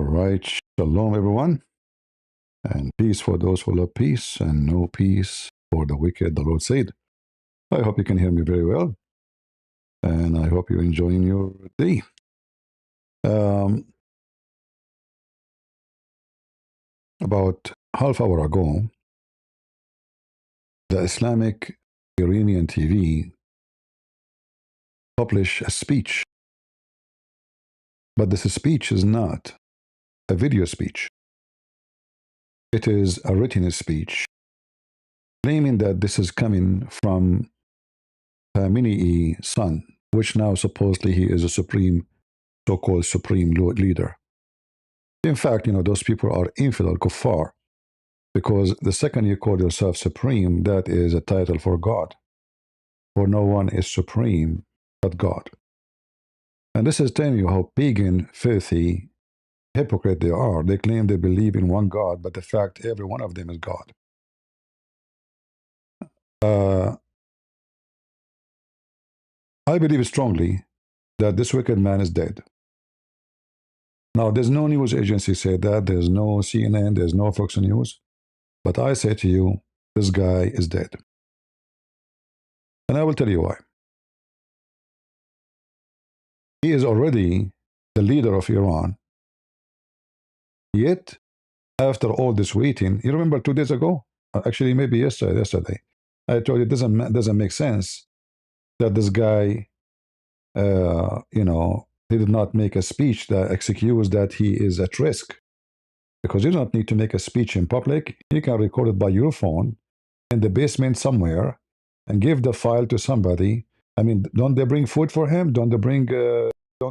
right. Shalom, everyone. And peace for those who love peace, and no peace for the wicked, the Lord said. I hope you can hear me very well. And I hope you're enjoying your day. About half hour ago, the Islamic Iranian TV published a speech. But this speech is not a video speech. It is a written speech, claiming that this is coming from Khamenei's son, which now supposedly he is a so-called supreme leader. In fact, those people are infidel, kuffar, because the second you call yourself supreme, that is a title for God. For no one is supreme but God. And this is telling you how pagan, filthy, hypocrite they are. They claim they believe in one God, but the fact every one of them is God. I believe strongly that this wicked man is dead. Now, there's no news agency said that. There's no CNN. There's no Fox News. But I say to you, this guy is dead. And I will tell you why. He is already the leader of Iran. Yet, after all this waiting, you remember 2 days ago? Actually, maybe yesterday. I told you it doesn't make sense that this guy, he did not make a speech that excused that he is at risk. Because you don't need to make a speech in public. You can record it by your phone in the basement somewhere and give the file to somebody. I mean, don't they bring food for him? Don't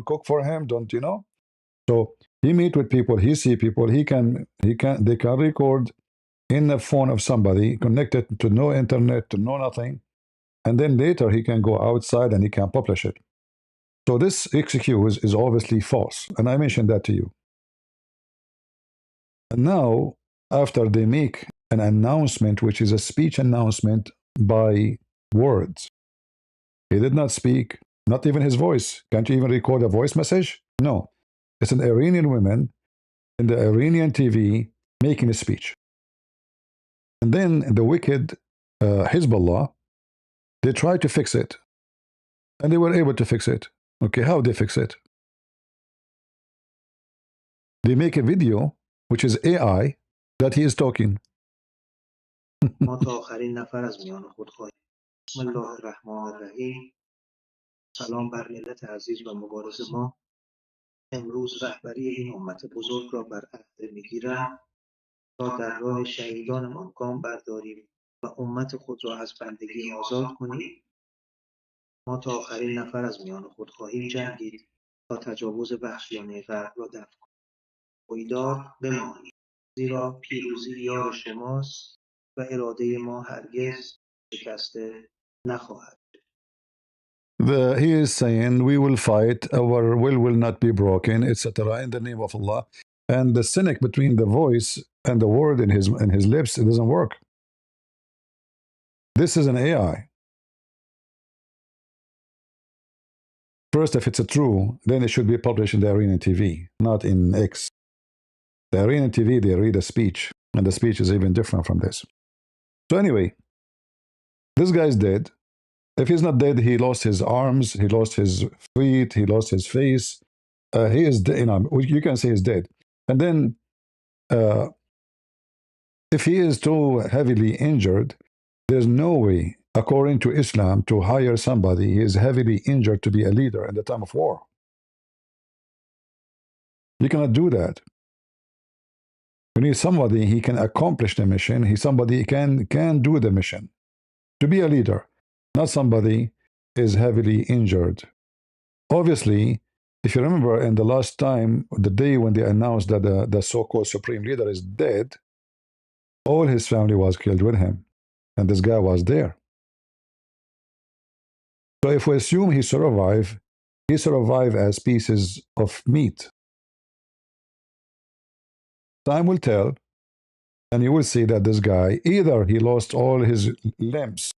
cook for him? So he meet with people, he see people, they can record in the phone of somebody, connected to no internet, to no nothing. And then later he can go outside and he can publish it. So this excuse is obviously false. And I mentioned that to you. And now, after they make an announcement, which is a speech announcement by words, he did not speak, not even his voice. Can't you even record a voice message? No. It's an Iranian woman in the Iranian TV making a speech. And then the wicked Hezbollah, they tried to fix it. And they were able to fix it. Okay, how they fix it? They make a video, which is AI, that he is talking. ما تا آخرین نفر از میان خود خواهیم. بسم الله الرحمن الرحیم. سلام بر ملت عزیز و مبارز ما. امروز رهبری این امت بزرگ را بر عهده میگیرم تا در راه شهیدانمان گام برداریم و امت خود را از بندگی آزاد کنیم. ما تا آخرین نفر از میان خود خواهیم جنگید تا تجاوز وحشیانه غرب را دفع کنیم. پایدار بمانید، زیرا پیروزی یار شماست و اراده ما هرگز شکسته نخواهد. He is saying, we will fight, our will not be broken, etc., in the name of Allah. And the cynic between the voice and the word in his lips, it doesn't work. This is an AI. First, if it's a true, then it should be published in the Iranian TV, not in X. The Iranian TV, they read a speech, and the speech is even different from this. So anyway, this guy is dead. If he's not dead, he lost his arms, he lost his feet, he lost his face. He is, you can say he's dead. And then, if he is too heavily injured, there's no way, according to Islam, to hire somebody who is heavily injured to be a leader in the time of war. You cannot do that. You need somebody he can accomplish the mission. He's somebody can do the mission. To be a leader, not somebody is heavily injured. Obviously, if you remember in the last time, the day when they announced that the so-called supreme leader is dead, all his family was killed with him. And this guy was there. So if we assume he survived as pieces of meat. Time will tell, and you will see that this guy, either he lost all his limbs,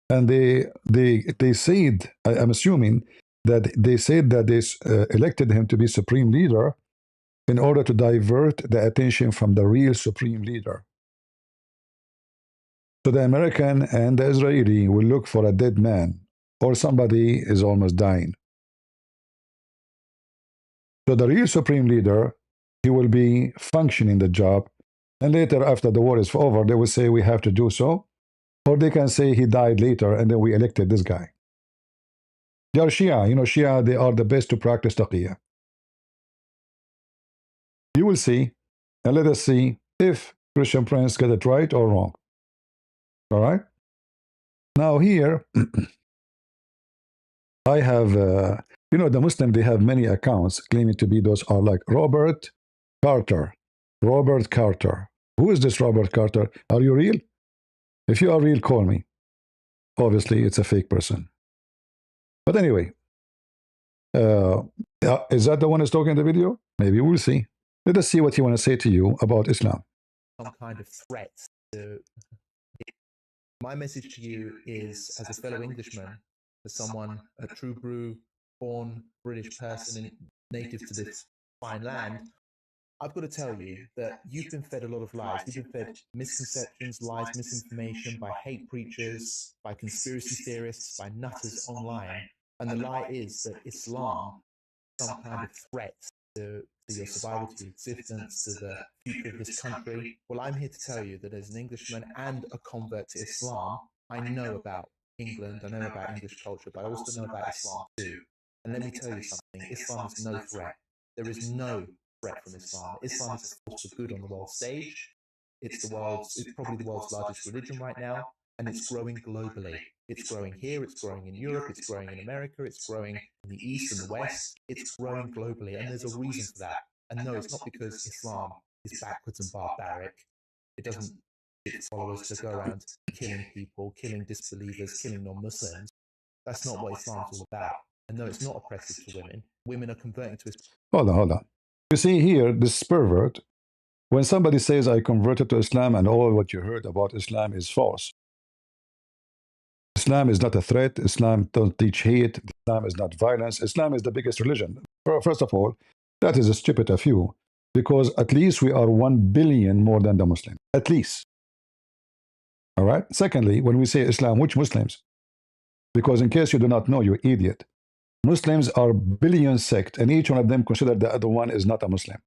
and they said, I'm assuming that they said that they elected him to be supreme leader, in order to divert the attention from the real supreme leader. So the American and the Israeli will look for a dead man or somebody is almost dying. So the real supreme leader, he will be functioning the job. And later, after the war is over, they will say we have to do so. Or they can say he died later and then we elected this guy. They are Shia. You know, Shia, they are the best to practice taqiyya. You will see, and let us see if Christian Prince get it right or wrong. All right? Now here, I have, you know, the Muslim, they have many accounts claiming to be those are like Robert Carter. Robert Carter. Who is this Robert Carter? Are you real? If you are real, call me. Obviously, it's a fake person. But anyway, is that the one who's talking in the video? Maybe we'll see. Let us see what he want to say to you about Islam. Some kind of threat. My message to you is, as a fellow Englishman, as someone, a true brew, born British person and native to this fine land, I've got to tell you that you've been fed a lot of lies. You've been fed misconceptions, lies, misinformation by hate preachers, by conspiracy theorists, by nutters online. And the lie is that Islam is some kind of threat to your survival, to your existence, to the future of this country. Well, I'm here to tell you that as an Englishman and a convert to Islam, I know about England, I know about English culture, but I also know about Islam too. And let me tell you something, Islam is no threat. There is no threat from Islam. Islam is a force for good on the world stage. It's probably the world's largest religion right now, and it's growing globally. It's growing here, it's growing in Europe, it's growing in America, it's growing in the East and the West. It's growing globally, and there's a reason for that. And no, it's not because Islam is backwards and barbaric. It doesn't get its followers to go around killing people, killing disbelievers, killing non-Muslims. That's not what Islam's all about. And no, it's not oppressive to women. Women are converting to Islam. Hold on. You see here, this pervert, when somebody says, I converted to Islam and all what you heard about Islam is false. Islam is not a threat. Islam don't teach hate. Islam is not violence. Islam is the biggest religion. First of all, that is stupid of you, because at least we are 1 billion more than the Muslims. At least. All right? Secondly, when we say Islam, which Muslims? Because in case you do not know, you idiot. Muslims are billion sect, and each one of them consider the other one is not a Muslim.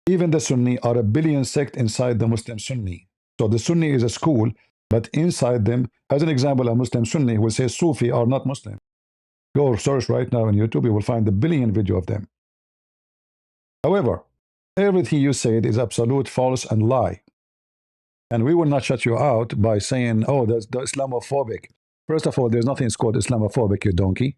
Even the Sunni are a billion sect inside the Muslim Sunni. So the Sunni is a school, but inside them, as an example, a Muslim Sunni will say Sufi are not Muslim. Go search right now on YouTube, you will find a billion video of them. However, everything you said is absolute false and lie. And we will not shut you out by saying, oh, that's the Islamophobic. First of all, there's nothing called Islamophobic, you donkey.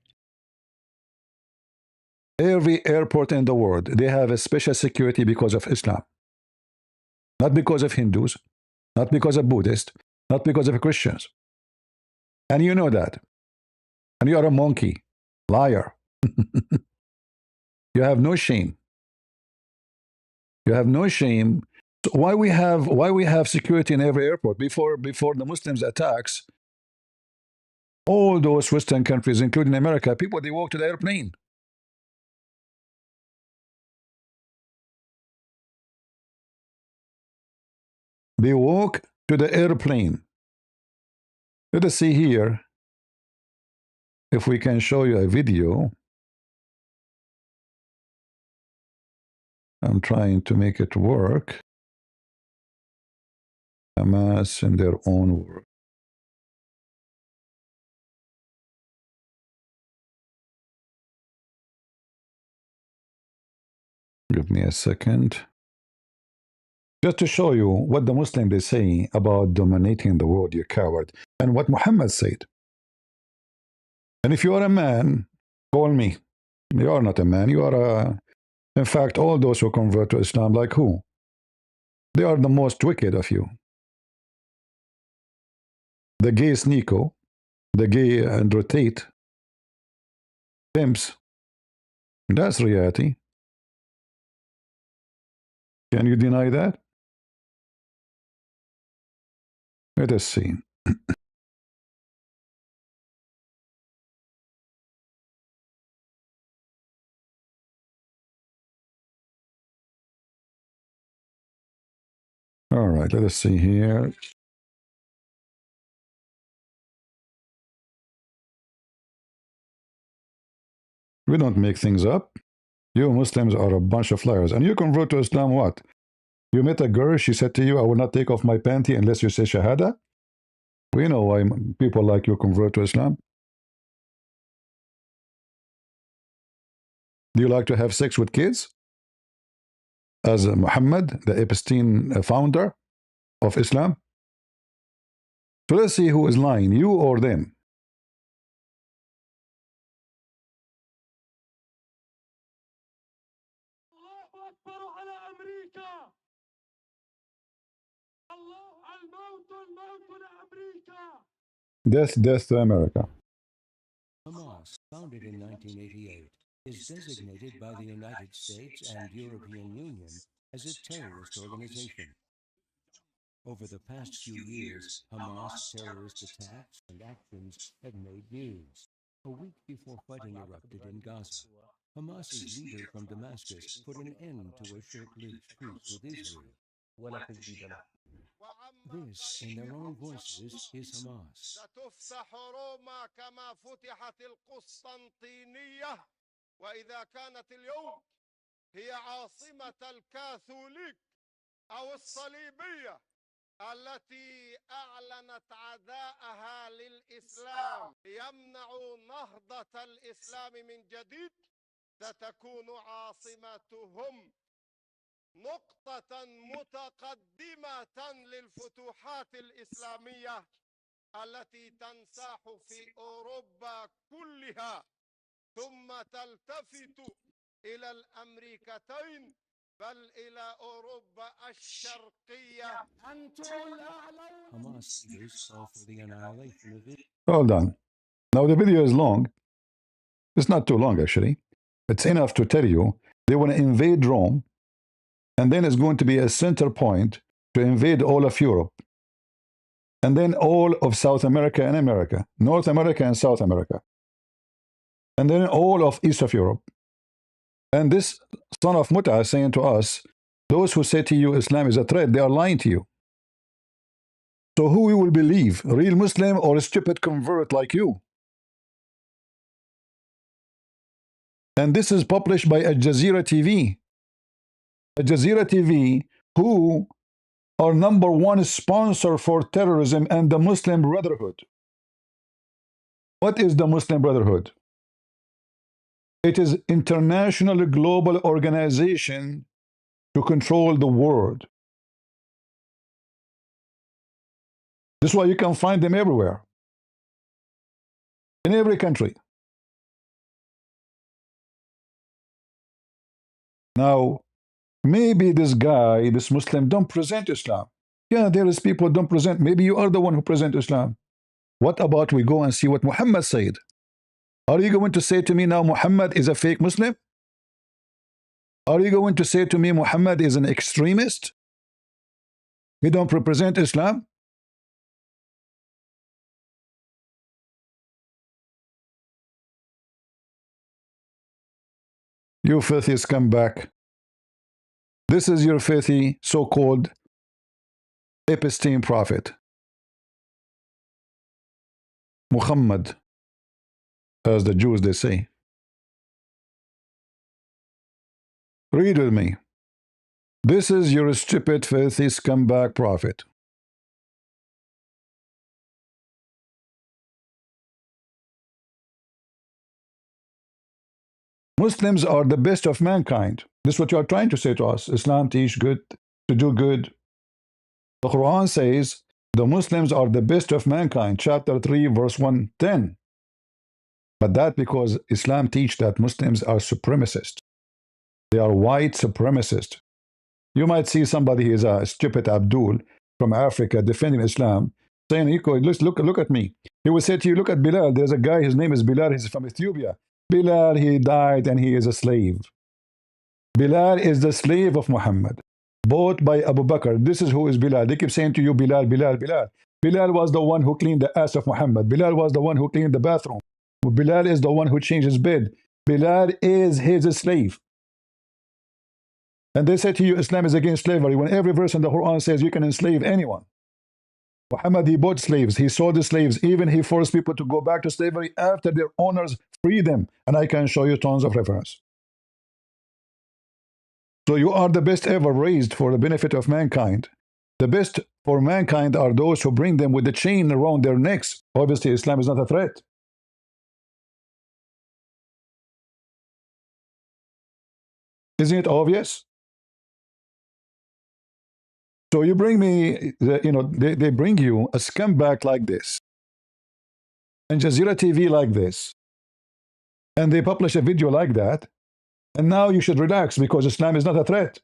Every airport in the world, they have a special security because of Islam. Not because of Hindus, not because of Buddhists, not because of Christians. And you know that. And you are a monkey, liar. You have no shame. You have no shame. So why we have security in every airport? Before the Muslims attacks, all those Western countries, including America, people, they walk to the airplane. They walk to the airplane. Let us see here if we can show you a video. I'm trying to make it work. Hamas in their own words. Give me a second. Just to show you what the Muslims they say about dominating the world, you coward, and what Muhammad said. And if you are a man, call me. You are not a man. You are a... In fact, all those who convert to Islam, like who? They are the most wicked of you. The gay Sneeko, the gay Andrew Tate, pimps. That's reality. Can you deny that? Let us see. All right, let us see here. We don't make things up. You Muslims are a bunch of liars. And you convert to Islam what? You met a girl, she said to you, I will not take off my panty unless you say Shahada. We know why people like you convert to Islam. Do you like to have sex with kids? As Muhammad, the Epstein founder of Islam? So let's see who is lying, you or them. Death, death to America. Hamas, founded in 1988, is designated by the United States and European Union as a terrorist organization. Over the past few years, Hamas terrorist attacks and actions have made news. A week before fighting erupted in Gaza, Hamas's leader from Damascus put an end to a short-lived truce with Israel. This, in their own voices, is Hamas. ستفتح روما كما فتحت القسطنطينية وإذا كانت اليوم هي عاصمة الكاثوليك أو الصليبية التي أعلنت عداءها للإسلام يمنع نهضة الإسلام من جديد ستكون عاصمتهم نقطة متقدمة للفتوحات الإسلامية التي تنساح في أوروبا كلها ثم تلتفت إلى الأمريكتين بل إلى أوروبا الشرقية. Hamas leaders call for the annihilation of Israel. Hold on. Now the video is long. It's not too long, actually. It's enough to tell you they want to invade Rome, and then it's going to be a center point to invade all of Europe, and then all of South America and America, North America and South America, and then all of East of Europe. And this son of Mut'ah is saying to us, those who say to you Islam is a threat, they are lying to you. So who we will believe, a real Muslim or a stupid convert like you? And this is published by Al Jazeera TV. Al Jazeera TV, who are #1 sponsor for terrorism and the Muslim Brotherhood. What is the Muslim Brotherhood? It is international global organization to control the world. This is why you can find them everywhere. In every country. Now, maybe this guy, this Muslim, don't present Islam. Yeah, there is people don't present. Maybe you are the one who present Islam. What about we go and see what Muhammad said? Are you going to say to me now Muhammad is a fake Muslim? Are you going to say to me Muhammad is an extremist? He don't represent Islam? You filthy scumbag. This is your filthy so-called Epstein prophet. Muhammad, as the Jews they say. Read with me. This is your stupid, filthy scumbag prophet. Muslims are the best of mankind. This is what you are trying to say to us. Islam teach good, to do good. The Quran says the Muslims are the best of mankind. Chapter 3, verse 110. But that because Islam teach that Muslims are supremacists. They are white supremacists. You might see somebody, is a stupid Abdul from Africa defending Islam, saying, look at me. He will say to you, look at Bilal. There's a guy, his name is Bilal, he's from Ethiopia. Bilal, he died and he is a slave. Bilal is the slave of Muhammad, bought by Abu Bakr. This is who is Bilal. They keep saying to you, Bilal, Bilal, Bilal. Bilal was the one who cleaned the ass of Muhammad. Bilal was the one who cleaned the bathroom. Bilal is the one who changed his bed. Bilal is his slave. And they say to you, Islam is against slavery, when every verse in the Quran says you can enslave anyone. Muhammad, he bought slaves, he sold the slaves, even he forced people to go back to slavery after their owners freed them. And I can show you tons of reference. So you are the best ever raised for the benefit of mankind. The best for mankind are those who bring them with the chain around their necks. Obviously, Islam is not a threat. Isn't it obvious? So you bring me, they bring you a scumbag like this, and Jazeera TV like this, and they publish a video like that, and now you should relax because Islam is not a threat.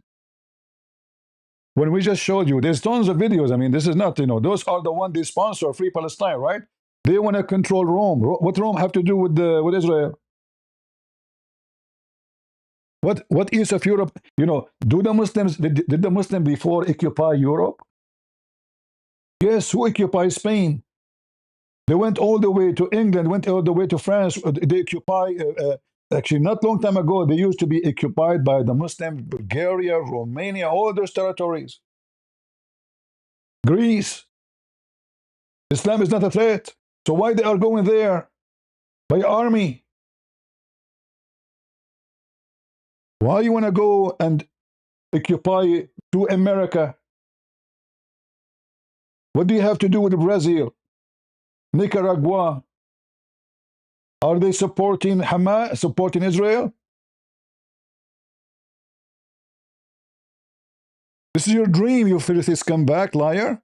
When we just showed you, there's tons of videos. I mean, this is not, those are the ones they sponsor, Free Palestine, right? They want to control Rome. What Rome have to do with Israel? What east of Europe? Do the Muslims did the Muslims before occupy Europe? Yes, who occupied Spain? They went all the way to England, went all the way to France. They occupy. Actually, not long time ago, they used to be occupied by the Muslim, Bulgaria, Romania, all those territories. Greece. Islam is not a threat. So why they are going there? By army. Why you want to go and occupy to America? What do you have to do with Brazil? Nicaragua? Are they supporting Hamas, supporting Israel? This is your dream, you filthy scumbag, liar.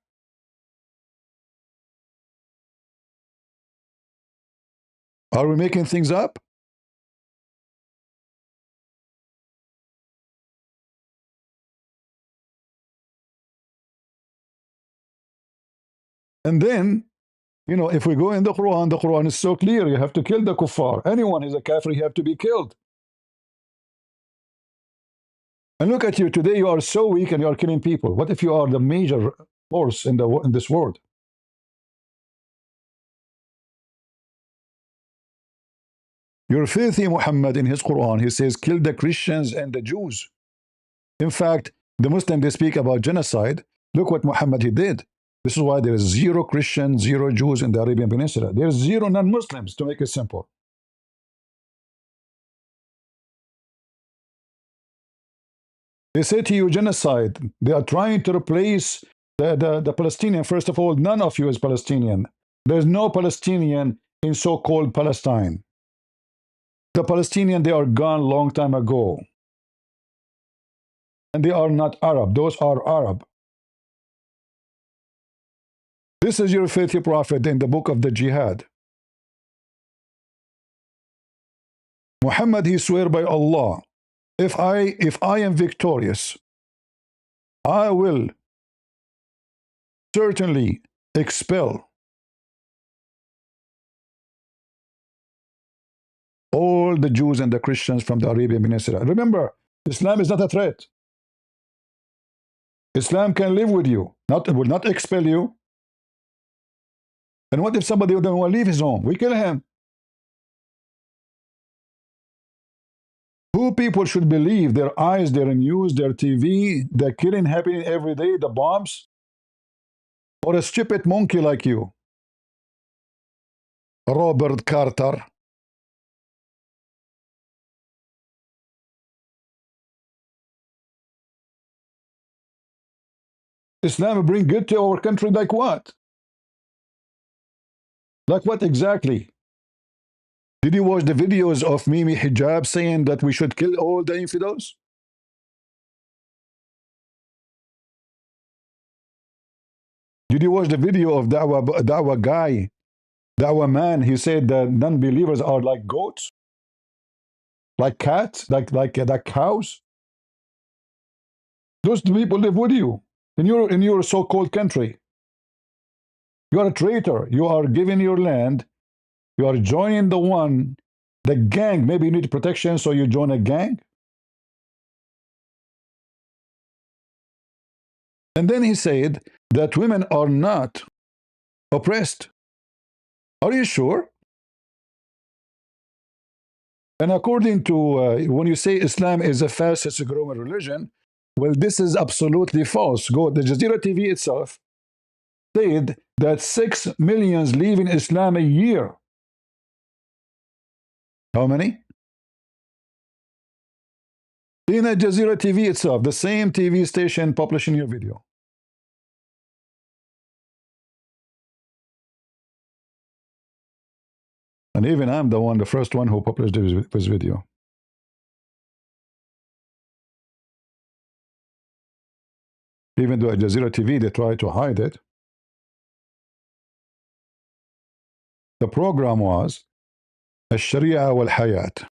Are we making things up? And then, if we go in the Quran is so clear. You have to kill the kuffar. Anyone who's a kafir, you have to be killed. And look at you today. You are so weak and you are killing people. What if you are the major force in this world? You're filthy, Muhammad, in his Quran. He says, kill the Christians and the Jews. In fact, the Muslims, they speak about genocide. Look what Muhammad, he did. This is why there is 0 Christians, 0 Jews in the Arabian Peninsula. There's 0 non-Muslims, to make it simple. They say to you genocide. They are trying to replace the Palestinian. First of all, none of you is Palestinian. There's no Palestinian in so-called Palestine. The Palestinians, they are gone long time ago. And they are not Arab. Those are Arab. This is your faithful prophet in the book of the Jihad. Muhammad, he swear by Allah, if I am victorious, I will certainly expel all the Jews and the Christians from the Arabian Peninsula. Remember, Islam is not a threat. Islam can live with you, will not expel you. And what if somebody doesn't want to leave his home? We kill him. Who people should believe? Their eyes, their news, their TV, the killing happening every day, the bombs? Or a stupid monkey like you? Robert Carter. Islam bring good to our country like what? Like what exactly? Did you watch the videos of Mimi Hijab saying that we should kill all the infidels? Did you watch the video of Dawah guy, Dawah man? He said that non-believers are like goats, like cats, like cows. Those people live with you in your so-called country. You are a traitor. You are giving your land. You are joining the gang. Maybe you need protection, so you join a gang. And then he said that women are not oppressed. Are you sure? And according to, when you say Islam is the fastest growing religion, Well, this is absolutely false. Go, the Jazeera TV itself said that 6 millions leave in Islam a year. How many? In Al Jazeera TV itself, the same TV station publishing your video. And even I'm the first one who published this video. Even though Al Jazeera TV, they try to hide it. The program was الشريعة والحياة.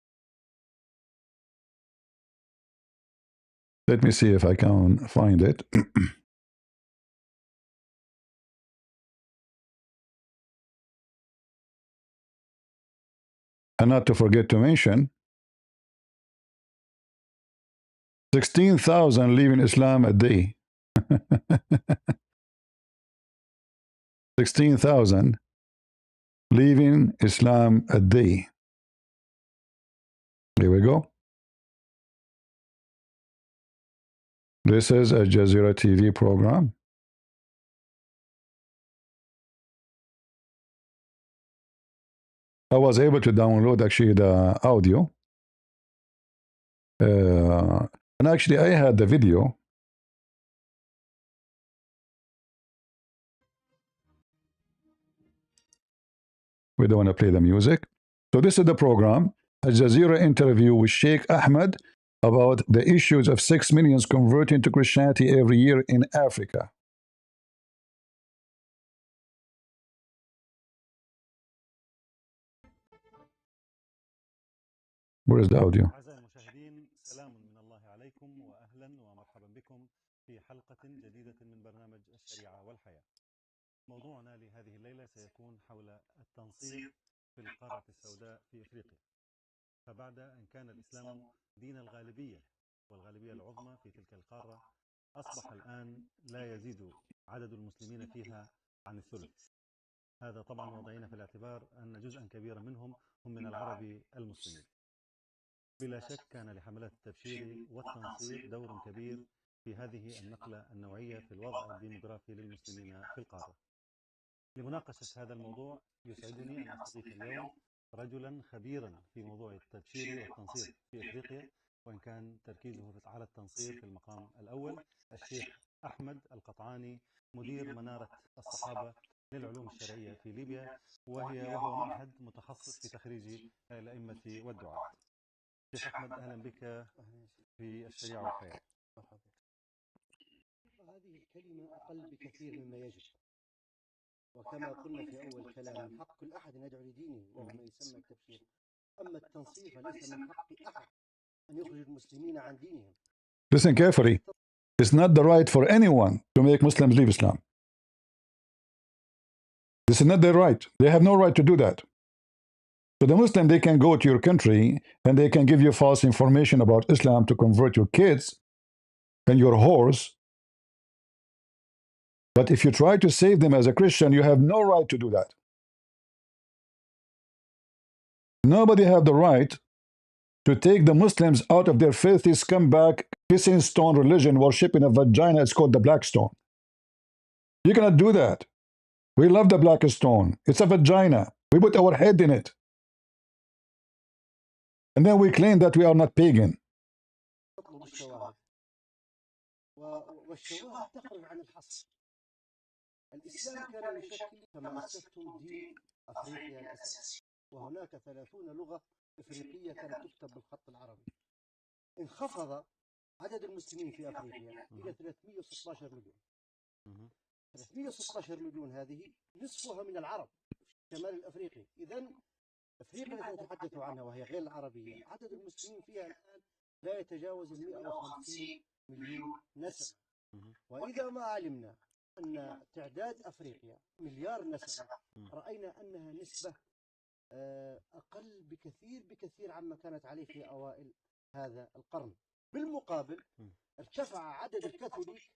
Let me see if I can find it. And not to forget to mention, 16,000 leaving Islam a day. 16,000 leaving Islam a day. Here we go. This is a Jazeera TV program. I was able to download actually the audio. And actually I had the video. We don't want to play the music. So this is the program. A Jazeera interview with Sheikh Ahmed about the issues of 6 million converting to Christianity every year in Africa. Where is the audio? أعزائي المشاهدين، سلام من الله عليكم وأهلا ومرحبا بكم في حلقة جديدة من برنامج الشريعة والحياة. موضوعنا لهذه الليلة سيكون حول التنصير في القارة السوداء في إفريقيا. فبعد أن كان الإسلام دين الغالبية والغالبية العظمى في تلك القارة، أصبح الآن لا يزيد عدد المسلمين فيها عن الثلث. هذا طبعا وضعين في الاعتبار أن جزءا كبيرا منهم هم من العرب المسلمين. بلا شك كان لحملات التبشير والتنصير دور كبير في هذه النقلة النوعية في الوضع الديموغرافي للمسلمين في القارة. لمناقشة هذا الموضوع يسعدني أن أستضيف اليوم رجلا خبيرا في موضوع التبشير والتنصير في إفريقيا، وإن كان تركيزه على التنصير في المقام الأول، الشيخ أحمد القطعاني، مدير منارة الصحابة للعلوم الشرعية في ليبيا، وهو معهد متخصص في تخريج الأئمة والدعاة. شيخ أحمد، أهلا بك في الشريعة والحياة. هذه الكلمة أقل بكثير مما يجب، وكما قلنا في أول كلام من حق كل أحد أن يدعو لدينه وهو ما يسمى التبشير. أما التنصير فليس من حق أحد أن يخرج المسلمين عن دينهم. Listen carefully. It's not the right for anyone to make Muslims leave Islam. This is not their right. They have no right to do that. So the Muslim, they can go to your country and they can give you false information about Islam to convert your kids and your whores. But if you try to save them as a Christian, you have no right to do that. Nobody have the right to take the Muslims out of their filthy scumbag kissing stone religion, worshiping a vagina. It's called the black stone. You cannot do that. We love the black stone. It's a vagina. We put our head in it. And then we claim that we are not pagan. والشواهد تخرج عن الحصر. الإسلام كان يشكل كما أسلفتم دين أفريقيا الأساسي، وهناك 30 لغة إفريقية كانت تكتب بالخط العربي. انخفض عدد المسلمين في أفريقيا إلى 316 مليون. 316 مليون هذه نصفها من العرب في الشمال الأفريقي. إذن أفريقيا التي نتحدث عنها وهي غير العربية عدد المسلمين فيها الآن لا يتجاوز 150 مليون نسمة. وإذا ما علمنا أن تعداد أفريقيا مليار نسمة، رأينا أنها نسبة أقل بكثير عما كانت عليه في أوائل هذا القرن. بالمقابل ارتفع عدد الكاثوليك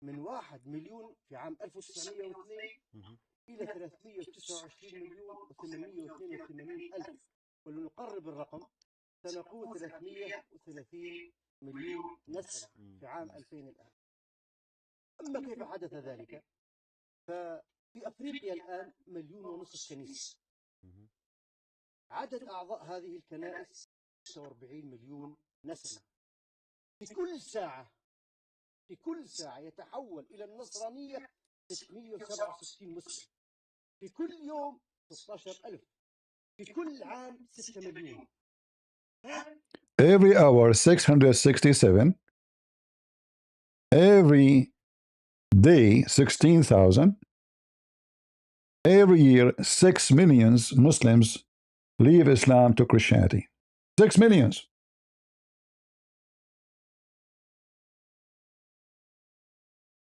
من 1 مليون في عام 1902 إلى 329 مليون و882 ألف، ولنقرب الرقم سنقول 330 مليون نسمة في عام 2000 الآن. أما كيف حدث ذلك؟ ففي أفريقيا الآن 1.5 مليون كنيسة. عدد أعضاء هذه الكنائس 46 مليون نسمة. في كل ساعة يتحول إلى النصرانية 667 مسلم. في كل يوم 16,000. في كل عام 6 مليون. Every hour 667. Every day 16,000. Every year 6 millions Muslims leave Islam to Christianity. 6 millions.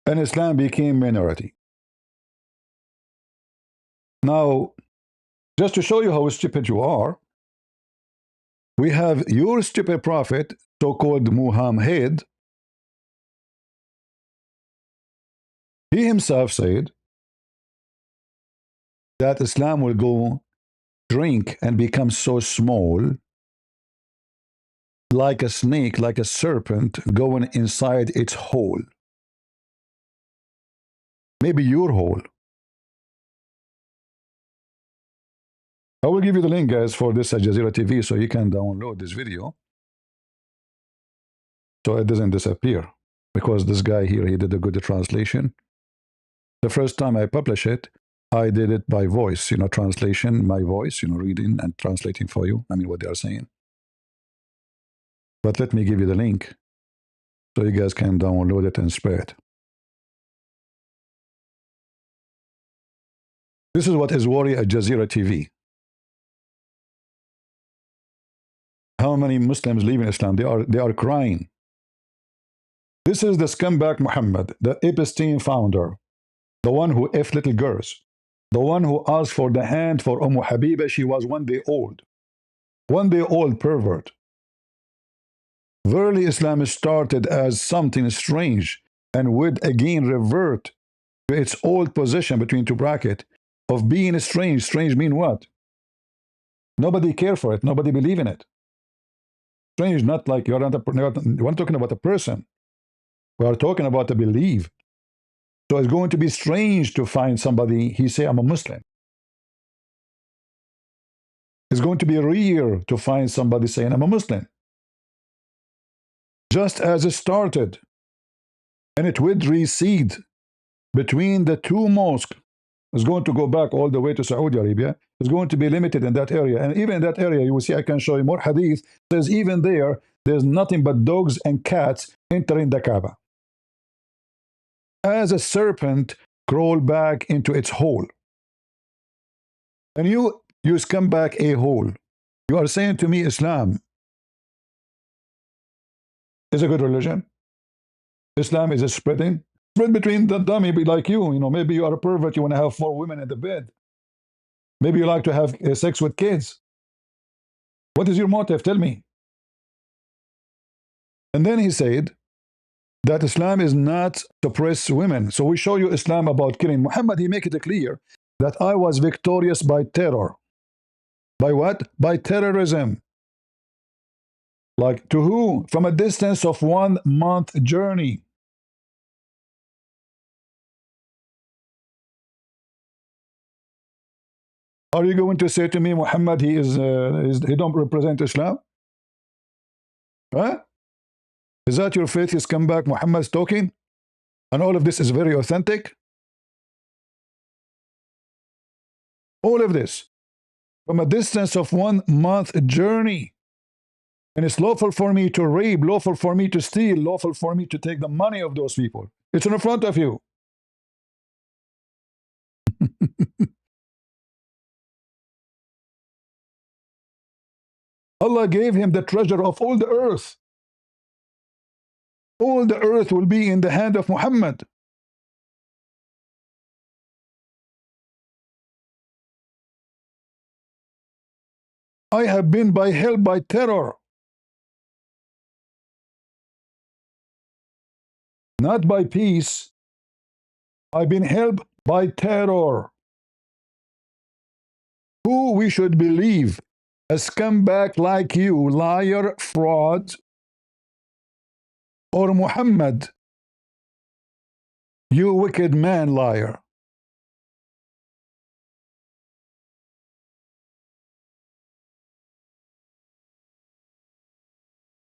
And Islam became minority. Now, just to show you how stupid you are, we have your stupid prophet, so-called Muhammad. He himself said that Islam will go drink and become so small, like a snake, like a serpent going inside its hole. Maybe your hole. I will give you the link, guys, for this Al Jazeera TV so you can download this video so it doesn't disappear. Because this guy here, he did a good translation. The first time I publish it, I did it by voice, translation, my voice, reading and translating for you. I mean, what they are saying. But let me give you the link so you guys can download it and spread it. This is what is worry Al Jazeera TV. How many Muslims leaving Islam? They are crying. This is the scumbag Muhammad, the Epstein founder, the one who F little girls, the one who asked for the hand for Habiba. She was 1 day old. 1 day old pervert. Verily, Islam started as something strange and would again revert to its old position between two brackets of being strange. Strange mean what? Nobody care for it. Nobody believe in it. Strange, not like we're not talking about a person. We are talking about a belief. So it's going to be strange to find somebody, he say, I'm a Muslim. It's going to be rare to find somebody saying, I'm a Muslim. Just as it started, and it would recede between the two mosques. It's going to go back all the way to Saudi Arabia. It's going to be limited in that area. And even in that area, you will see, I can show you more hadith. Says even there's nothing but dogs and cats entering the Kaaba. As a serpent crawl back into its hole. And you come back a hole. You are saying to me Islam is a good religion. Islam is a spread between the dummy like you. Maybe you are a pervert. You want to have 4 women in the bed. Maybe you like to have sex with kids. What is your motive? Tell me. And then he said that Islam is not suppress women. So we show you Islam about killing. Muhammad, he make it clear that I was victorious by terror. By what? By terrorism. Like to who? From a distance of 1 month journey. Are you going to say to me, Muhammad, he don't represent Islam? Huh? Is that your faith? He's come back, Muhammad's talking? And all of this is very authentic? All of this. From a distance of 1 month journey. And it's lawful for me to rape, lawful for me to steal, lawful for me to take the money of those people. It's in front of you. Allah gave him the treasure of all the earth. All the earth will be in the hand of Muhammad. I have been held by terror. Not by peace. I've been held by terror. Who we should believe? A scumbag like you, liar, fraud. or Muhammad, you wicked man liar.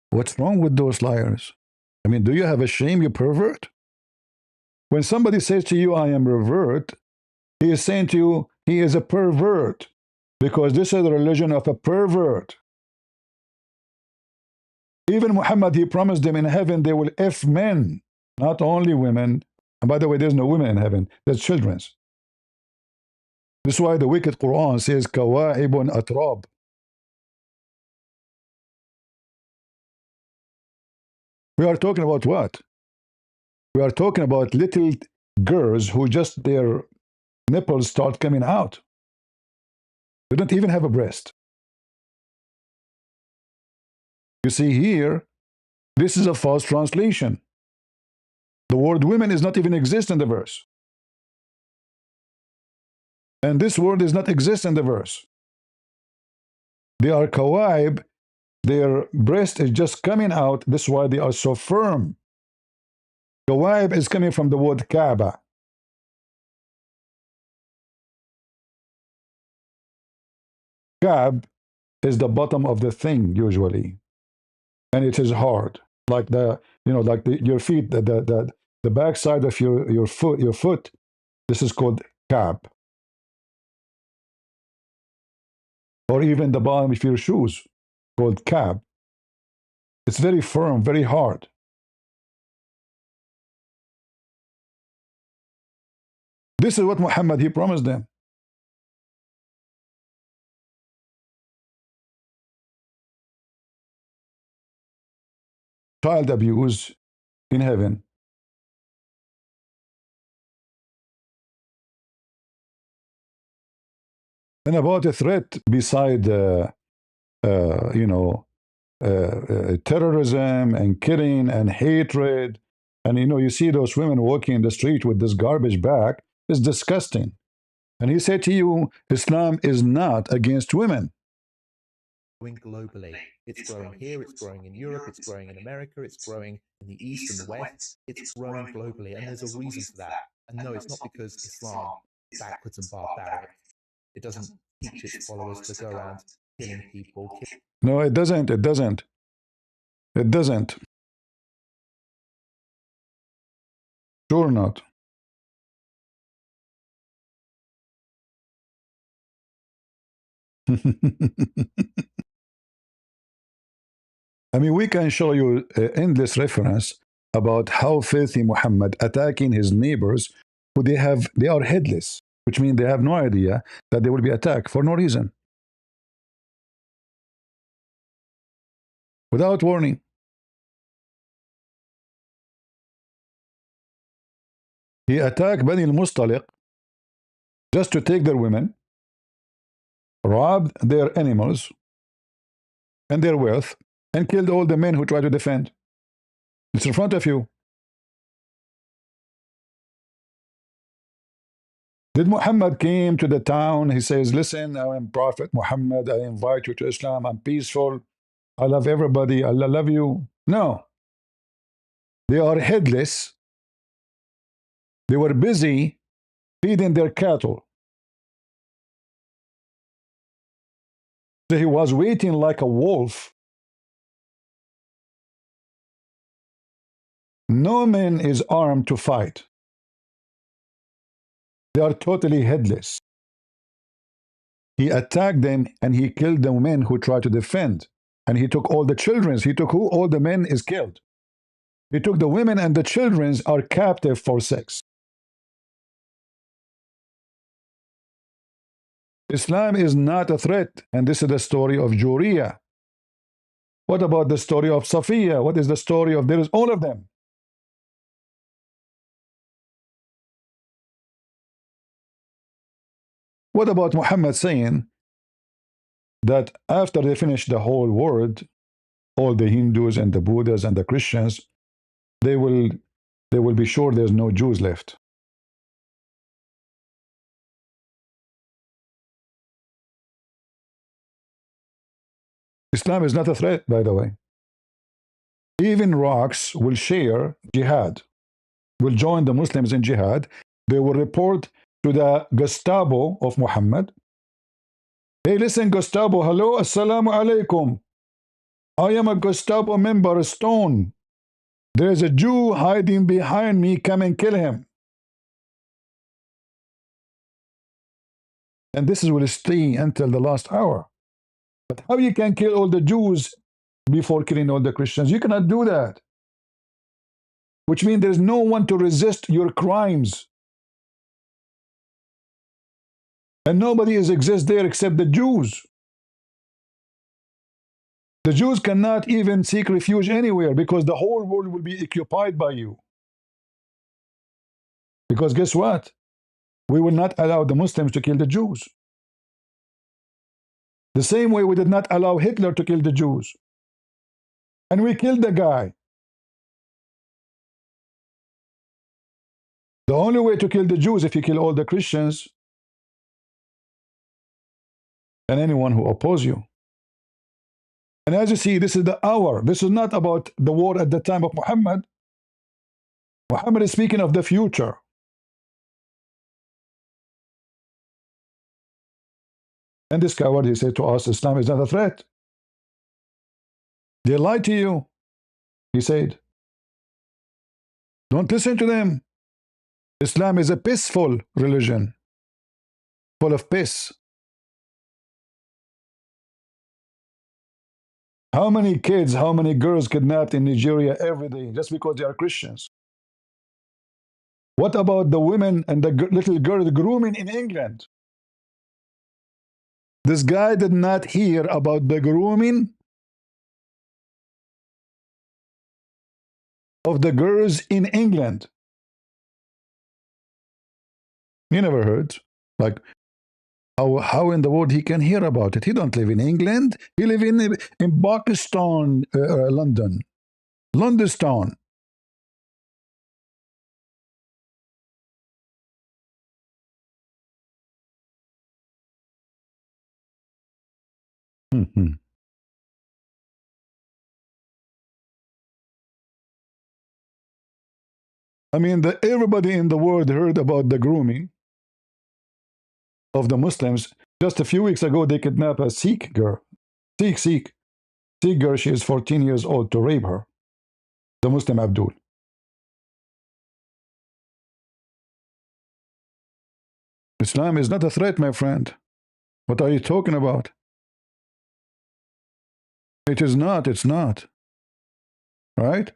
What's wrong with those liars? I mean, do you have a shame, you pervert? When somebody says to you, I am revert, he is saying to you, he is a pervert, because this is the religion of a pervert. Even Muhammad, he promised them in heaven they will F men, not only women. And by the way, there's no women in heaven, there's children's. This is why the wicked Quran says, Kawa'ibun atrab. We are talking about what? We are talking about little girls who just their nipples start coming out. They don't even have a breast. You see here, this is a false translation. The word women is not even exist in the verse. And this word does not exist in the verse. They are kawaib, their breast is just coming out. This is why they are so firm. Kawaib is coming from the word Kaaba. Kaab is the bottom of the thing usually, and it is hard, like your feet, the back side of your foot. This is called Kaab, or even the bottom of your shoes, called Kaab. It's very firm, very hard. This is what Muhammad, he promised them. Child abuse in heaven. And about a threat beside, terrorism and killing and hatred. And you see those women walking in the street with this garbage bag. It's disgusting. And he said to you, Islam is not against women. Globally. It's growing here, it's growing in Europe, it's growing in America, it's growing in the East and the West. It's growing globally, and there's a reason for that. And no, it's not because Islam is backwards and barbaric. It doesn't teach its followers to go around killing people. No, it doesn't. It doesn't. It doesn't. Sure not. I mean, we can show you endless reference about how filthy Muhammad attacking his neighbors who they are headless, which means they have no idea that they will be attacked for no reason. Without warning. He attacked Bani al-Mustaliq just to take their women, robbed their animals and their wealth, and killed all the men who tried to defend. It's in front of you. Did Muhammad came to the town, he says, listen, I am Prophet Muhammad, I invite you to Islam, I'm peaceful, I love everybody, Allah love you. No. They are headless. They were busy feeding their cattle. So he was waiting like a wolf. No man is armed to fight. They are totally headless. He attacked them and he killed the men who tried to defend. And he took all the children. He took who? All the men is killed. He took the women and the children are captive for sex. Islam is not a threat. And this is the story of Juriya. What about the story of Safiya? What is the story of? There is all of them. What about Muhammad saying that after they finish the whole world, all the Hindus and the Buddhas and the Christians, they will be sure there's no Jews left. Islam is not a threat, by the way. Even rocks will share jihad, will join the Muslims in jihad. They will report to the Gestapo of Muhammad. Hey, listen, Gestapo, hello, assalamu alaikum. I am a Gestapo member, Stone. There is a Jew hiding behind me, come and kill him. And this will stay until the last hour. But how you can kill all the Jews before killing all the Christians? You cannot do that. Which means there's no one to resist your crimes. And nobody exists there except the Jews. The Jews cannot even seek refuge anywhere because the whole world will be occupied by you. Because guess what? We will not allow the Muslims to kill the Jews. The same way we did not allow Hitler to kill the Jews. And we killed the guy. The only way to kill the Jews is if you kill all the Christians and anyone who oppose you. And as you see, this is the hour. This is not about the war at the time of Muhammad. Muhammad is speaking of the future. And this coward, he said to us, Islam is not a threat. They lied to you, he said. Don't listen to them. Islam is a peaceful religion, full of peace. How many kids, how many girls kidnapped in Nigeria every day just because they are Christians? What about the women and the little girls grooming in England? This guy did not hear about the grooming of the girls in England. You never heard. Like, how in the world he can hear about it? He don't live in England. He live in Pakistan, London. Londonstown. I mean, everybody in the world heard about the grooming of the Muslims. Just a few weeks ago, they kidnapped a Sikh girl. Sikh girl, she is 14 years old, to rape her. The Muslim Abdul. Islam is not a threat, my friend. What are you talking about? It is not, it's not. Right?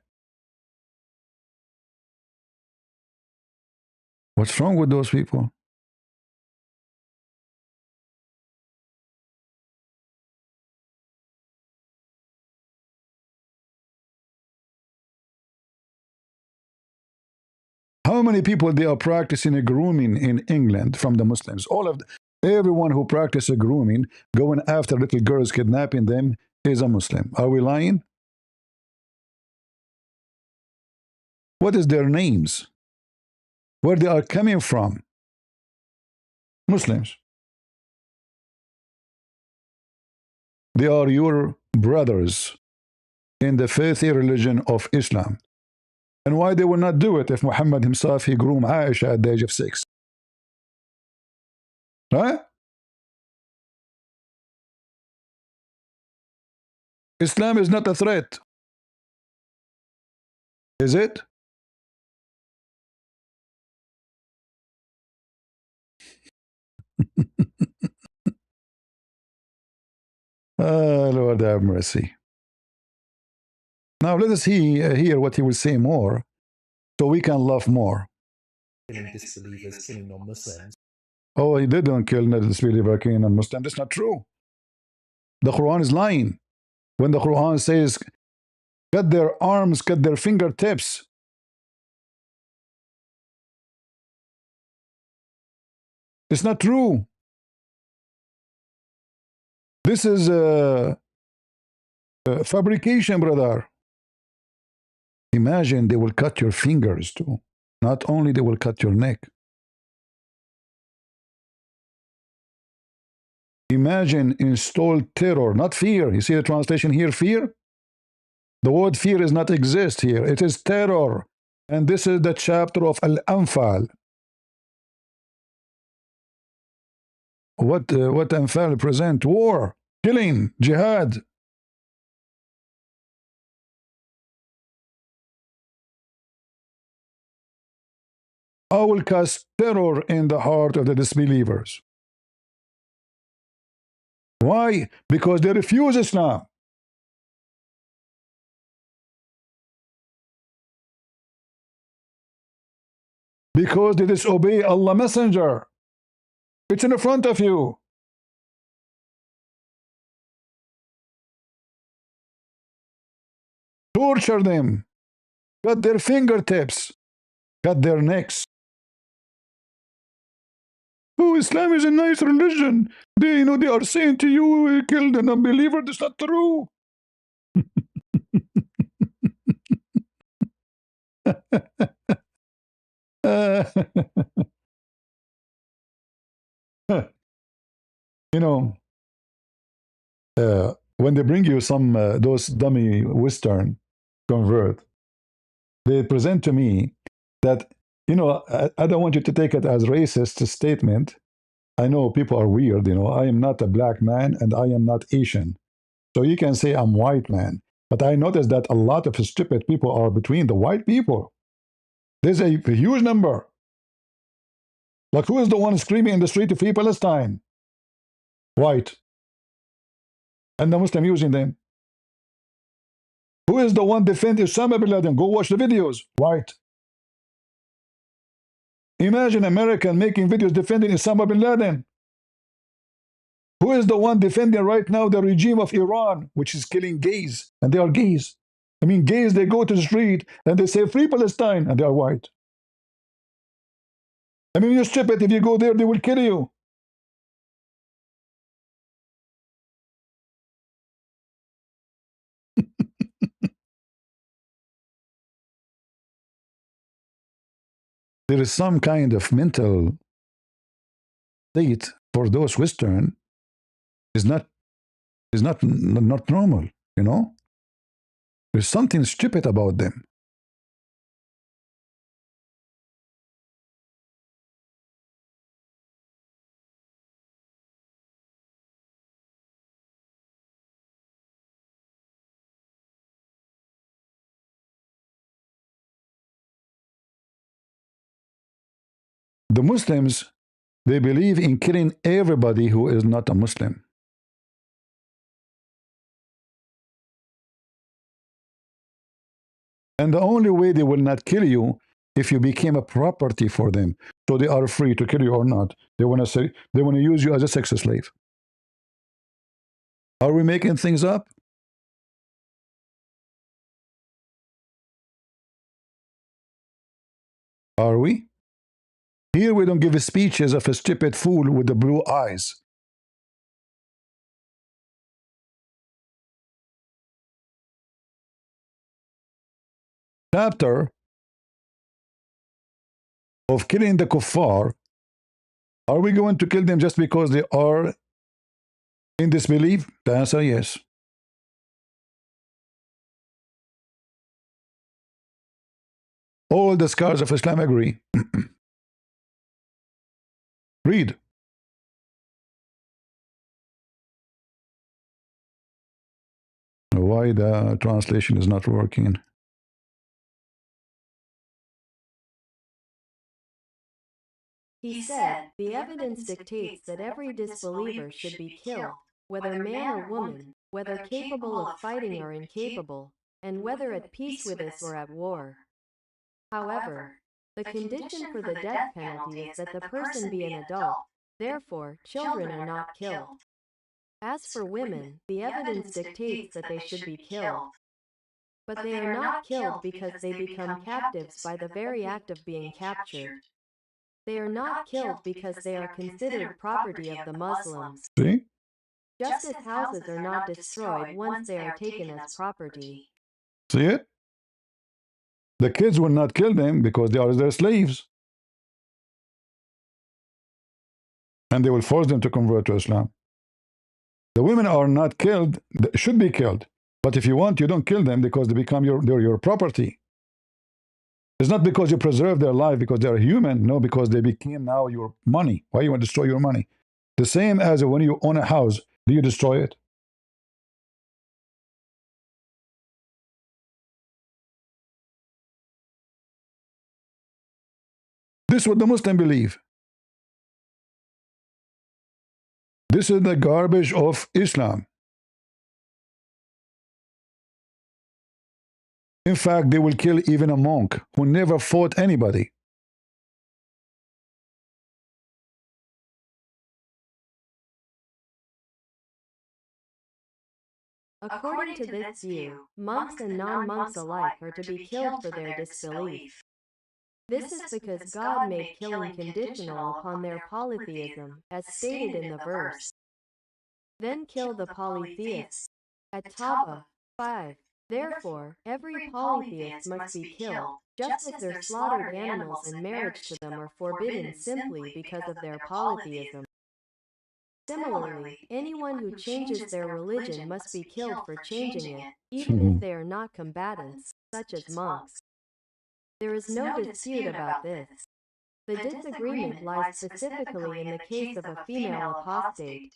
What's wrong with those people? How many people they are practicing a grooming in England from the Muslims? Everyone who practices grooming, going after little girls, kidnapping them, is a Muslim. Are we lying? What is their names? Where they are coming from? Muslims. They are your brothers in the faithy religion of Islam. And why they will not do it if Muhammad himself, he groomed Aisha at the age of 6? Right? Islam is not a threat. Is it? Lord have mercy. Now let us hear what he will say more, so we can love more. Killing disbelievers, killing non-Muslims. Oh, he didn't kill the disbeliever, killing non-Muslim. That's not true. The Quran is lying. When the Quran says, cut their arms, cut their fingertips. It's not true. This is fabrication, brother. Imagine they will cut your fingers too. Not only they will cut your neck. Imagine install terror, not fear. You see the translation here, fear? The word fear is not exist here. It is terror. And this is the chapter of Al-Anfal. What Anfal present? War, killing, jihad. I will cast terror in the heart of the disbelievers. Why? Because they refuse Islam. Because they disobey Allah Messenger. It's in front of you. Torture them. Cut their fingertips. Cut their necks. Oh, Islam is a nice religion. They are saying to you, kill an unbeliever. That's not true. You know, when they bring you some those dummy Western convert, they present to me that I don't want you to take it as racist statement. I know people are weird. I am not a black man and I am not Asian, so you can say I'm white man. But I noticed that a lot of stupid people are between the white people. There's a huge number. Like, who is the one screaming in the street to free Palestine? White. And the Muslim using them. Who is the one defending Osama bin Laden? Go watch the videos. White. Imagine American making videos defending Osama bin Laden. Who is the one defending right now the regime of Iran, which is killing gays? And they are gays. I mean, gays, they go to the street and they say, free Palestine, and they are white. I mean, you're stupid. If you go there, they will kill you. There is some kind of mental state for those Western is not normal. There's something stupid about them. The Muslims, they believe in killing everybody who is not a Muslim. And the only way they will not kill you if you became a property for them. So they are free to kill you or not. They want to use you as a sex slave. Are we making things up? Are we? Here we don't give speeches of a stupid fool with the blue eyes. Chapter of killing the kuffar. Are we going to kill them just because they are in disbelief? The answer, yes. All the scholars of Islam agree. Read. Why the translation is not working? He said, the evidence dictates that every disbeliever should be killed, whether man or woman, whether capable of fighting or incapable, and whether at peace with us or at war. However, the condition for the death penalty is that the person be an adult, therefore, children are not killed. As for women, the evidence dictates that they should be killed. But they are not killed because they become captives by the very act of being captured. They are not killed because they are considered property of the Muslims. See? Just as houses are not destroyed once they are taken as property. See it? The kids will not kill them because they are their slaves. And they will force them to convert to Islam. The women are not killed, should be killed, But if you want, you don't kill them because they become your property. It's not because you preserve their life because they're human. No, because they became now your money. Why you want to destroy your money? The same as when you own a house, do you destroy it? This is what the Muslims believe. This is the garbage of Islam. In fact, they will kill even a monk who never fought anybody. According to this view, monks and non-monks alike are to be killed for their disbelief. This is because God made killing conditional upon their polytheism, as stated in the verse. Then kill the polytheists. At Taba 5. Therefore, every polytheist must be killed, just as their slaughtered animals and marriage to them are forbidden simply because of their polytheism. Similarly, anyone who changes their religion must be killed for changing it, even if they are not combatants, such as monks. There is no dispute about this. The disagreement lies specifically in the case of a female apostate.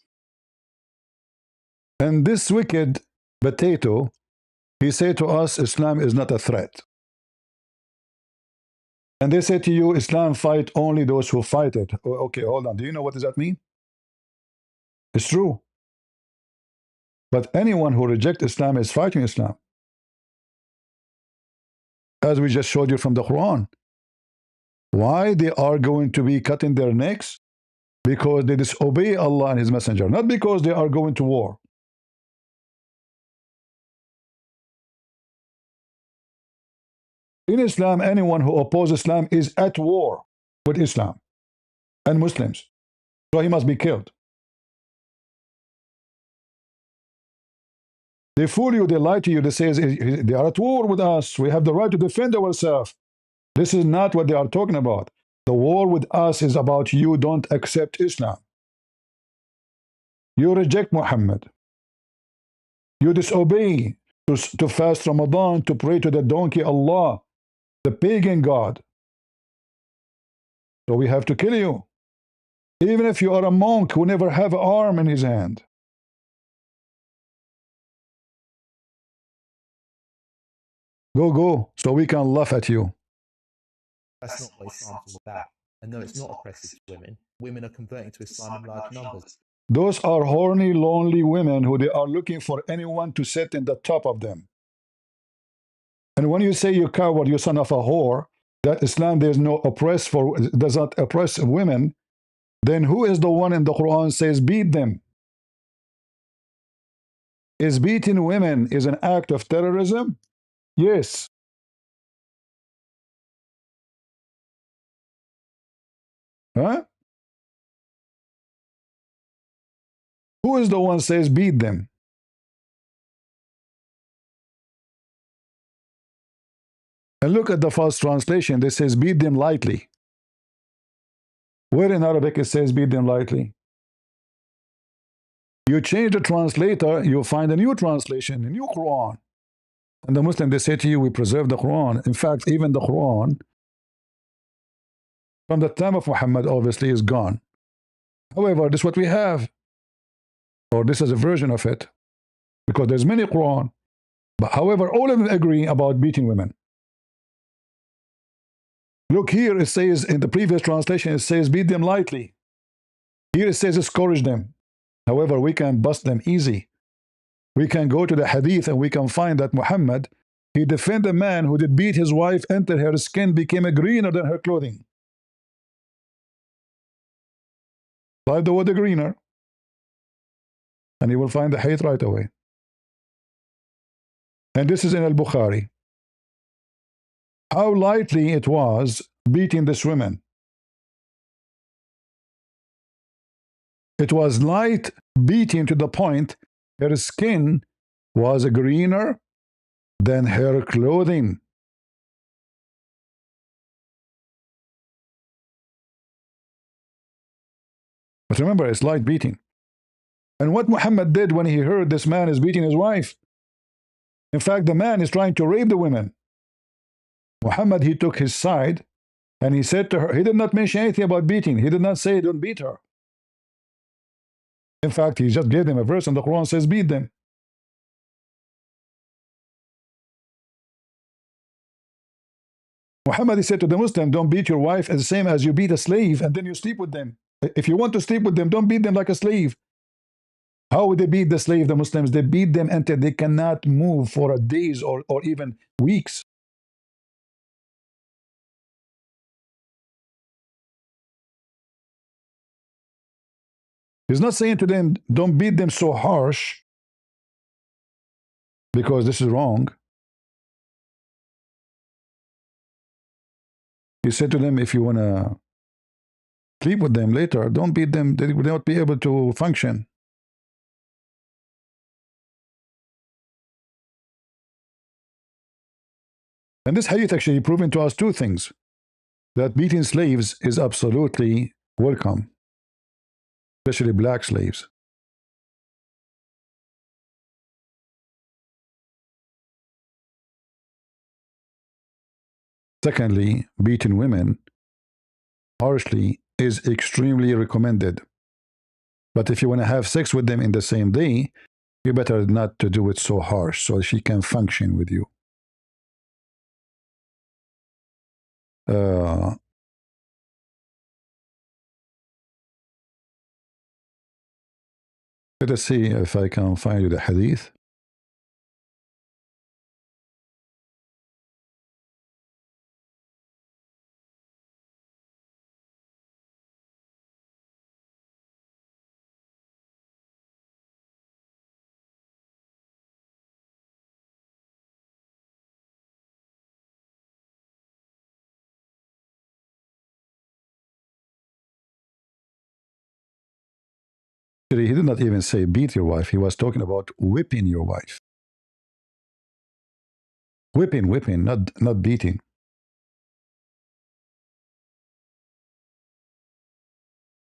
And this wicked potato, he said to us, Islam is not a threat. And they say to you, Islam fight only those who fight it. Okay, hold on. Do you know what does that mean? It's true. But anyone who rejects Islam is fighting Islam. As we just showed you from the Quran. Why they are going to be cutting their necks? Because they disobey Allah and His Messenger, not because they are going to war. In Islam, anyone who opposes Islam is at war with Islam and Muslims. So he must be killed. They fool you, they lie to you, they say they are at war with us. We have the right to defend ourselves. This is not what they are talking about. The war with us is about you don't accept Islam. You reject Muhammad. You disobey to fast Ramadan, to pray to the donkey Allah, the pagan God. So we have to kill you. Even if you are a monk who never have an arm in his hand. Go, so we can laugh at you. That's not what Islam's all about. And no, it's not oppressive to women. Women are converting to Islam in large numbers. Those are horny, lonely women who they are looking for anyone to sit in the top of them. And when you say you coward, you son of a whore, that Islam does not oppress women, then who is the one in the Quran says beat them? Is beating women is an act of terrorism? Yes. Huh? Who is the one says beat them? And look at the false translation. This says beat them lightly. Where in Arabic it says beat them lightly? You change the translator, you find a new translation, a new Quran. And the Muslim, they say to you, we preserve the Quran. In fact, even the Quran, from the time of Muhammad, obviously, is gone. However, this is what we have. Or this is a version of it. Because there's many Quran. But however, all of them agree about beating women. Look here, it says, in the previous translation, it says beat them lightly. Here it says scourge them. However, we can bust them easy. We can go to the hadith and we can find that Muhammad, he defended a man who did beat his wife until her skin became greener than her clothing. Type the word greener. And you will find the hadith right away. And this is in Al-Bukhari. How lightly it was beating this woman. It was light beating to the point her skin was greener than her clothing. But remember, it's light beating. And what Muhammad did when he heard this man is beating his wife, In fact, the man is trying to rape the women. Muhammad, he took his side and he said to her, he did not mention anything about beating. He did not say don't beat her. In fact, he just gave them a verse and the Quran says beat them. Muhammad, he said to the Muslim, don't beat your wife as the same as you beat a slave and then you sleep with them. If you want to sleep with them, don't beat them like a slave. How would they beat the slave, the Muslims? They beat them until they cannot move for days or even weeks. He's not saying to them, don't beat them so harsh because this is wrong. He said to them, if you want to sleep with them later, don't beat them. They will not be able to function. And this hadith actually proven to us two things. That beating slaves is absolutely welcome, especially black slaves. Secondly, beating women harshly is extremely recommended. But if you want to have sex with them in the same day, you better not to do it so harsh so she can function with you. Let us see if I can find you the hadith. He did not even say beat your wife. He was talking about whipping your wife. Whipping, not beating.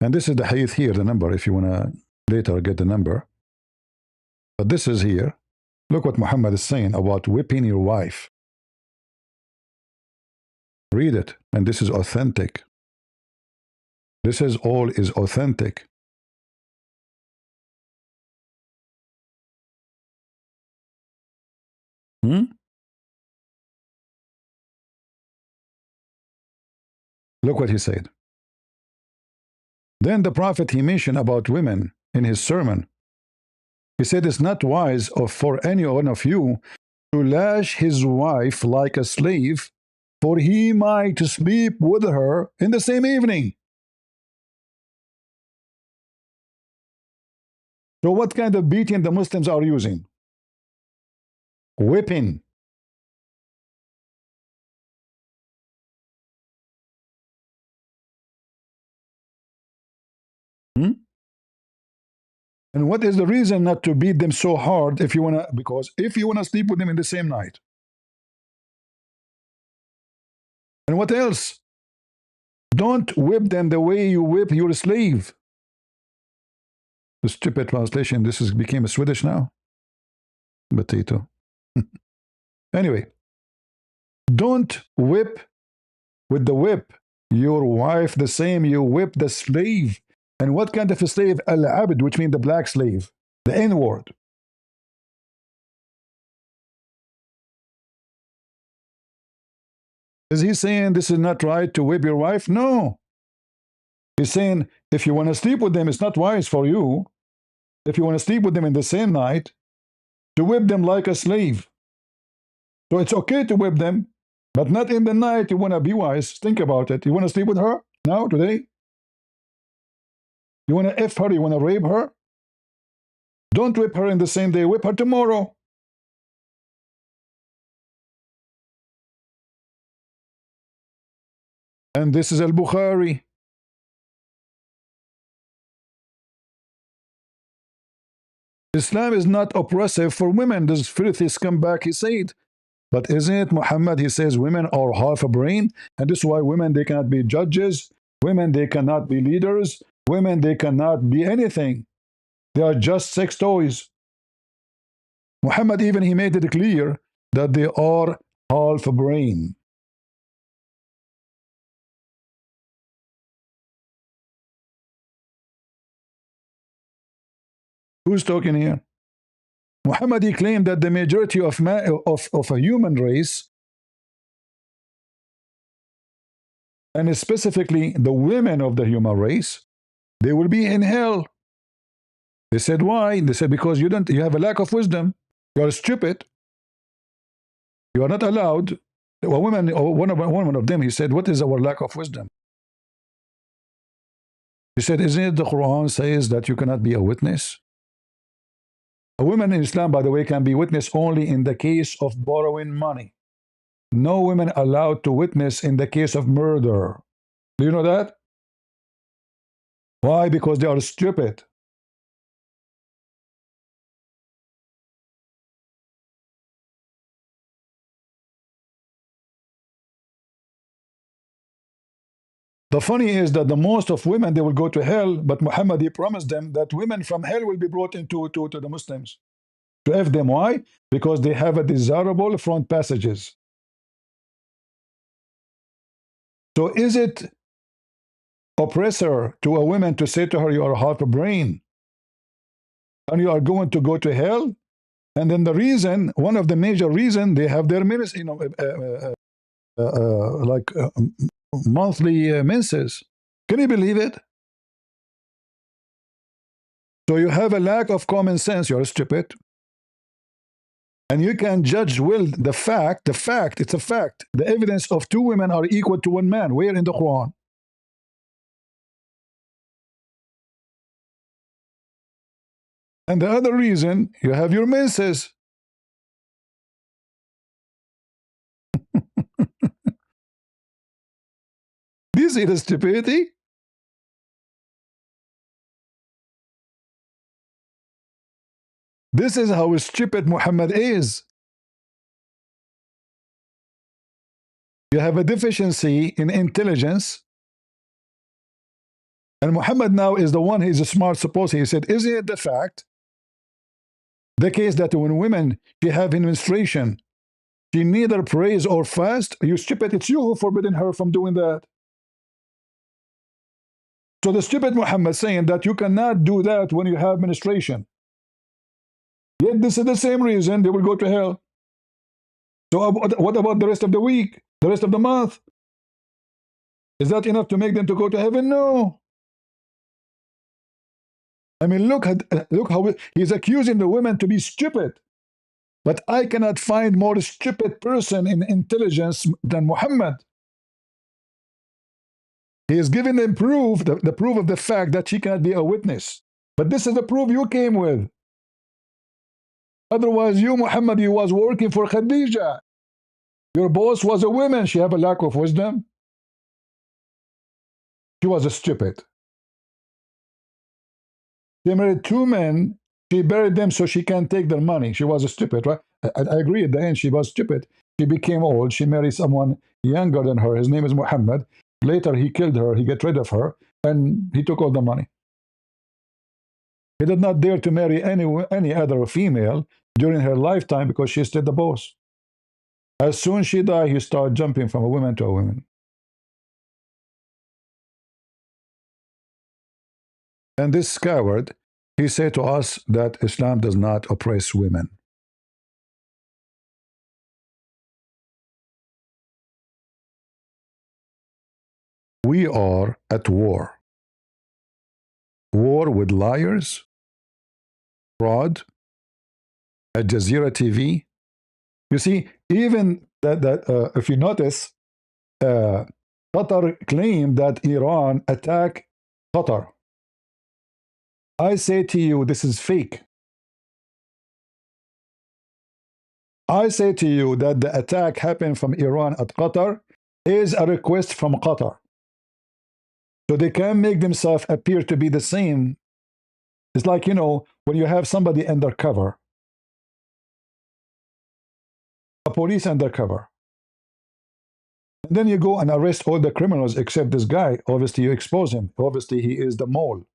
And this is the hadith here, the number, if you want to later get the number. But this is here. Look what Muhammad is saying about whipping your wife. Read it. And this is authentic. This is all is authentic. Look what he said. Then the Prophet, he mentioned about women in his sermon. He said, it's not wise for any one of you to lash his wife like a slave, for he might sleep with her in the same evening. So what kind of beating the Muslims are using? Whipping. And what is the reason not to beat them so hard if you want to? Because if you want to sleep with them in the same night. And what else? Don't whip them the way you whip your slave. The stupid translation, this became a Swedish now. Potato. Anyway, don't whip with the whip your wife the same you whip the slave. And what kind of a slave? Al-Abd, which means the black slave, the N-word. Is he saying this is not right to whip your wife? No. He's saying if you want to sleep with them, it's not wise for you, if you want to sleep with them in the same night, to whip them like a slave. So it's okay to whip them, but not in the night. You want to be wise. Think about it. You want to sleep with her now, today? You want to F her? You want to rape her? Don't whip her in the same day. Whip her tomorrow. And this is Al-Bukhari. Islam is not oppressive for women. This filthy scumbag, he said. But isn't it Muhammad? He says women are half a brain. And this is why women, they cannot be judges. Women, they cannot be leaders. Women, they cannot be anything. They are just sex toys. Muhammad even he made it clear that they are half brain. Who's talking here? Muhammad he claimed that the majority of a human race, and specifically the women of the human race, they will be in hell. They said, why? They said, because you have a lack of wisdom. You are stupid. You are not allowed. One of them, he said, what is our lack of wisdom? He said, isn't it the Quran says that you cannot be a witness? A woman in Islam, by the way, can be witness only in the case of borrowing money. No women allowed to witness in the case of murder. Do you know that? Why? Because they are stupid. The funny is that the most of women, they will go to hell, but Muhammad, he promised them that women from hell will be brought into to the Muslims. To F them. Why? Because they have a desirable front passages. So is it oppressor to a woman to say to her, you are half a brain and you are going to go to hell? And then the reason, one of the major reason, they have their ministry, like monthly menses. Can you believe it? So you have a lack of common sense. You're stupid. And you can judge well the fact, it's a fact. The evidence of two women are equal to one man. Where in the Quran? And the other reason, you have your menses. This is stupidity. This is how stupid Muhammad is. You have a deficiency in intelligence. And Muhammad now is the one, he's a smart supposedly. He said, isn't it the fact, the case that when women, she have menstruation, she neither prays or fast? You stupid, it's you who forbidden her from doing that. So the stupid Muhammad saying that you cannot do that when you have menstruation. Yet this is the same reason they will go to hell. So what about the rest of the week, the rest of the month? Is that enough to make them to go to heaven? No. I mean, look how he's accusing the women to be stupid. But I cannot find more stupid person in intelligence than Muhammad. He is giving them proof, the proof of the fact that she cannot be a witness. But this is the proof you came with. Otherwise, you, Muhammad, you was working for Khadija. Your boss was a woman. She have a lack of wisdom. She was a stupid. She married two men. She buried them so she can take their money. She was a stupid, right? I agree at the end she was stupid. She became old. She married someone younger than her. His name is Muhammad. Later he killed her. He got rid of her. And he took all the money. He did not dare to marry any other female during her lifetime because she's still the boss. As soon as she died, he started jumping from a woman to a woman. And this coward, he said to us that Islam does not oppress women. We are at war. War with liars, fraud, Al Jazeera TV. You see, even that if you notice, Qatar claimed that Iran attacked Qatar. I say to you, this is fake. I say to you that the attack happened from Iran at Qatar is a request from Qatar. So they can make themselves appear to be the same. It's like, you know, when you have somebody undercover, a police undercover, and then you go and arrest all the criminals except this guy. Obviously, you expose him. Obviously, he is the mole.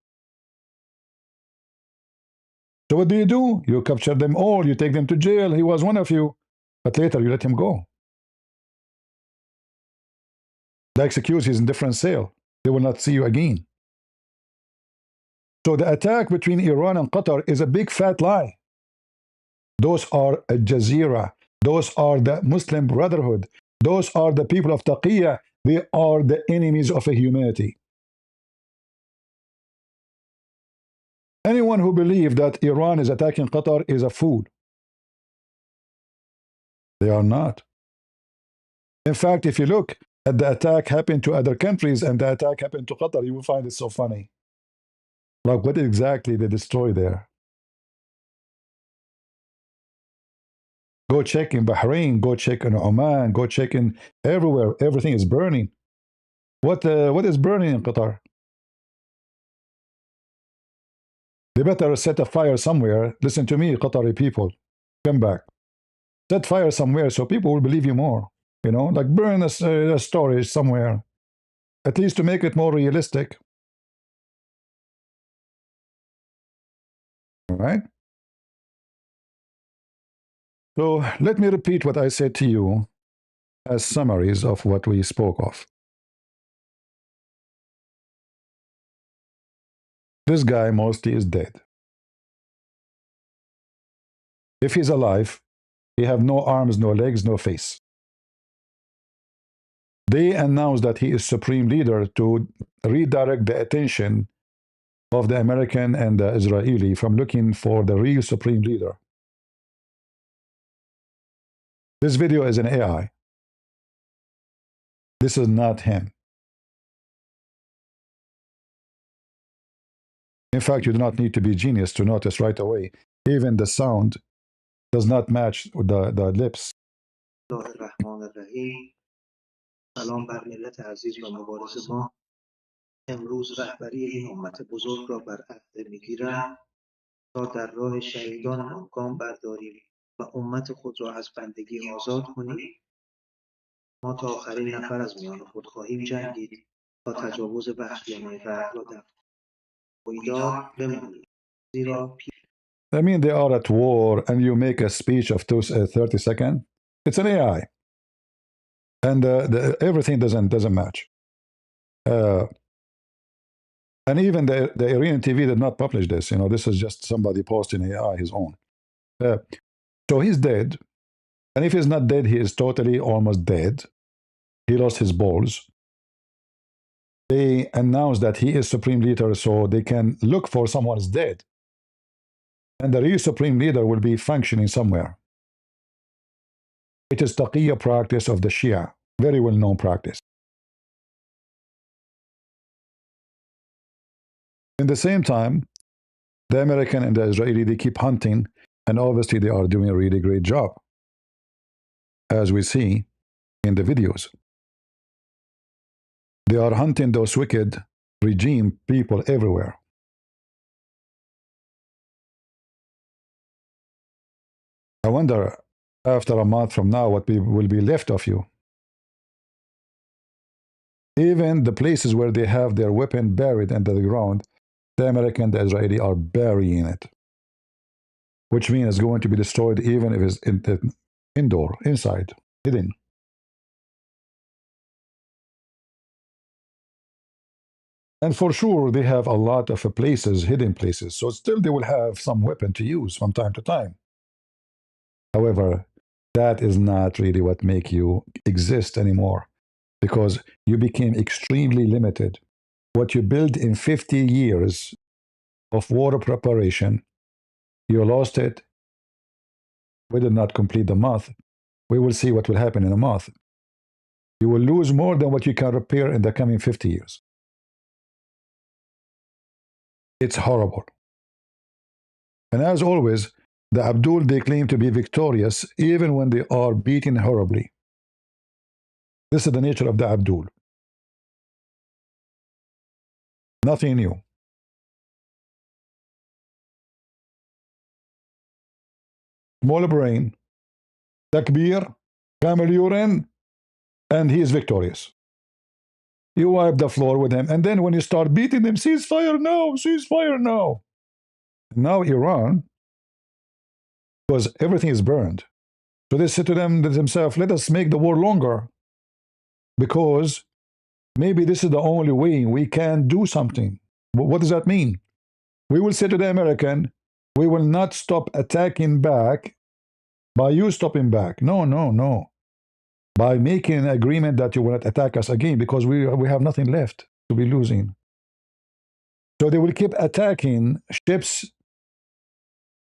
So what do? You capture them all, you take them to jail. He was one of you. But later you let him go. The accused is in different cell. They will not see you again. So the attack between Iran and Qatar is a big fat lie. Those are Al Jazeera. Those are the Muslim Brotherhood. Those are the people of Taqiyya. They are the enemies of humanity. Anyone who believes that Iran is attacking Qatar is a fool. They are not. In fact, if you look at the attack happened to other countries and the attack happened to Qatar, you will find it so funny. Like, what exactly they destroy there? Go check in Bahrain, go check in Oman, go check in everywhere. Everything is burning. What is burning in Qatar? They better set a fire somewhere. Listen to me, Qatari people. Come back. Set fire somewhere so people will believe you more. You know, like burn a storage somewhere. At least to make it more realistic. All right? So let me repeat what I said to you as summaries of what we spoke of. This guy mostly is dead. If he's alive, he have no arms, no legs, no face. They announced that he is supreme leader to redirect the attention of the American and the Israeli from looking for the real supreme leader. This video is an AI. This is not him. In fact, you do not need to be genius to notice right away. Even the sound does not match the lips. الله الرحمن الرحیم. سلام بر ملت عزیز و مبارز ما. امروز رهبری این امت بزرگ را بر عهده میگیرم تا در راه شهیدانمان گام برداریم و امت خود را از بندگی آزاد کنیم. ما تا آخرین نفر از میان خود خواهیم جنگید تا تجاوز وحشیانه غرب را دفع کنیم. بیدار بمانید، زیرا I mean, they are at war and you make a speech of 30 seconds. It's an AI. And everything doesn't match. And even the Iranian TV did not publish this. You know, this is just somebody posting AI his own. So he's dead. And if he's not dead, he is totally almost dead. He lost his balls. They announced that he is supreme leader so they can look for someone who's dead. And the real supreme leader will be functioning somewhere. It is taqiyya practice of the Shia, very well-known practice. In the same time, the American and the Israeli, they keep hunting, and obviously they are doing a really great job, as we see in the videos. They are hunting those wicked regime people everywhere. I wonder, after a month from now, what will be left of you. Even the places where they have their weapon buried under the ground, the American and the Israeli are burying it, which means it's going to be destroyed even if it's indoor, inside, hidden. And for sure, they have a lot of places, hidden places, so still they will have some weapon to use from time to time. However, that is not really what makes you exist anymore, because you became extremely limited. What you built in 50 years of war preparation, you lost it. We did not complete the month. We will see what will happen in a month. You will lose more than what you can repair in the coming 50 years. It's horrible. And as always, the Abdul, they claim to be victorious even when they are beaten horribly. This is the nature of the Abdul. Nothing new. Small brain, takbir, camel urine, and he is victorious. You wipe the floor with him, and then when you start beating them, ceasefire now, ceasefire now. Now Iran because everything is burned. So they said to themselves, let us make the war longer because maybe this is the only way we can do something. What does that mean? We will say to the American, we will not stop attacking back by you stopping back. No, no, no. By making an agreement that you will not attack us again because we have nothing left to be losing. So they will keep attacking ships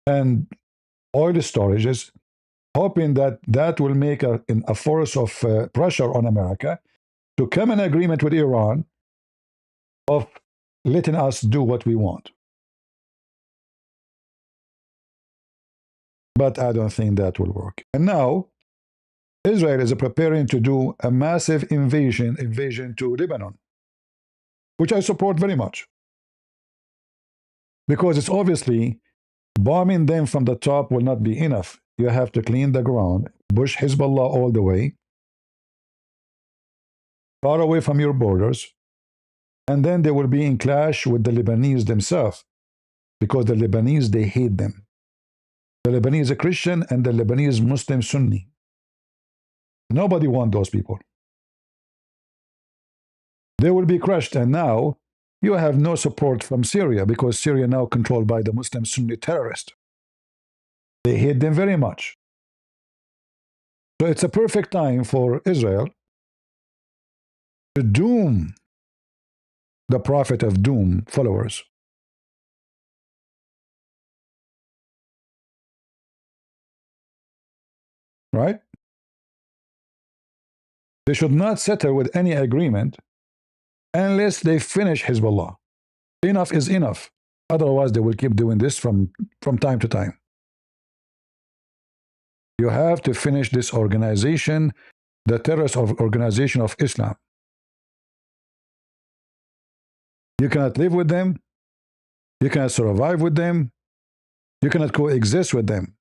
and oil storages, hoping that that will make a force of pressure on America to come in agreement with Iran of letting us do what we want. But I don't think that will work. And now Israel is preparing to do a massive invasion to Lebanon, which I support very much. Because it's obviously bombing them from the top will not be enough. You have to clean the ground, push Hezbollah all the way, far away from your borders, and then they will be in clash with the Lebanese themselves, because the Lebanese, they hate them. The Lebanese are Christian and the Lebanese Muslim Sunni. Nobody wants those people. They will be crushed, and now you have no support from Syria because Syria now controlled by the Muslim Sunni terrorists. They hate them very much. So it's a perfect time for Israel to doom the prophet of doom followers. Right? They should not settle with any agreement unless they finish Hezbollah. Enough is enough. Otherwise, they will keep doing this from time to time. You have to finish this organization, the terrorist organization of Islam. You cannot live with them. You cannot survive with them. You cannot coexist with them.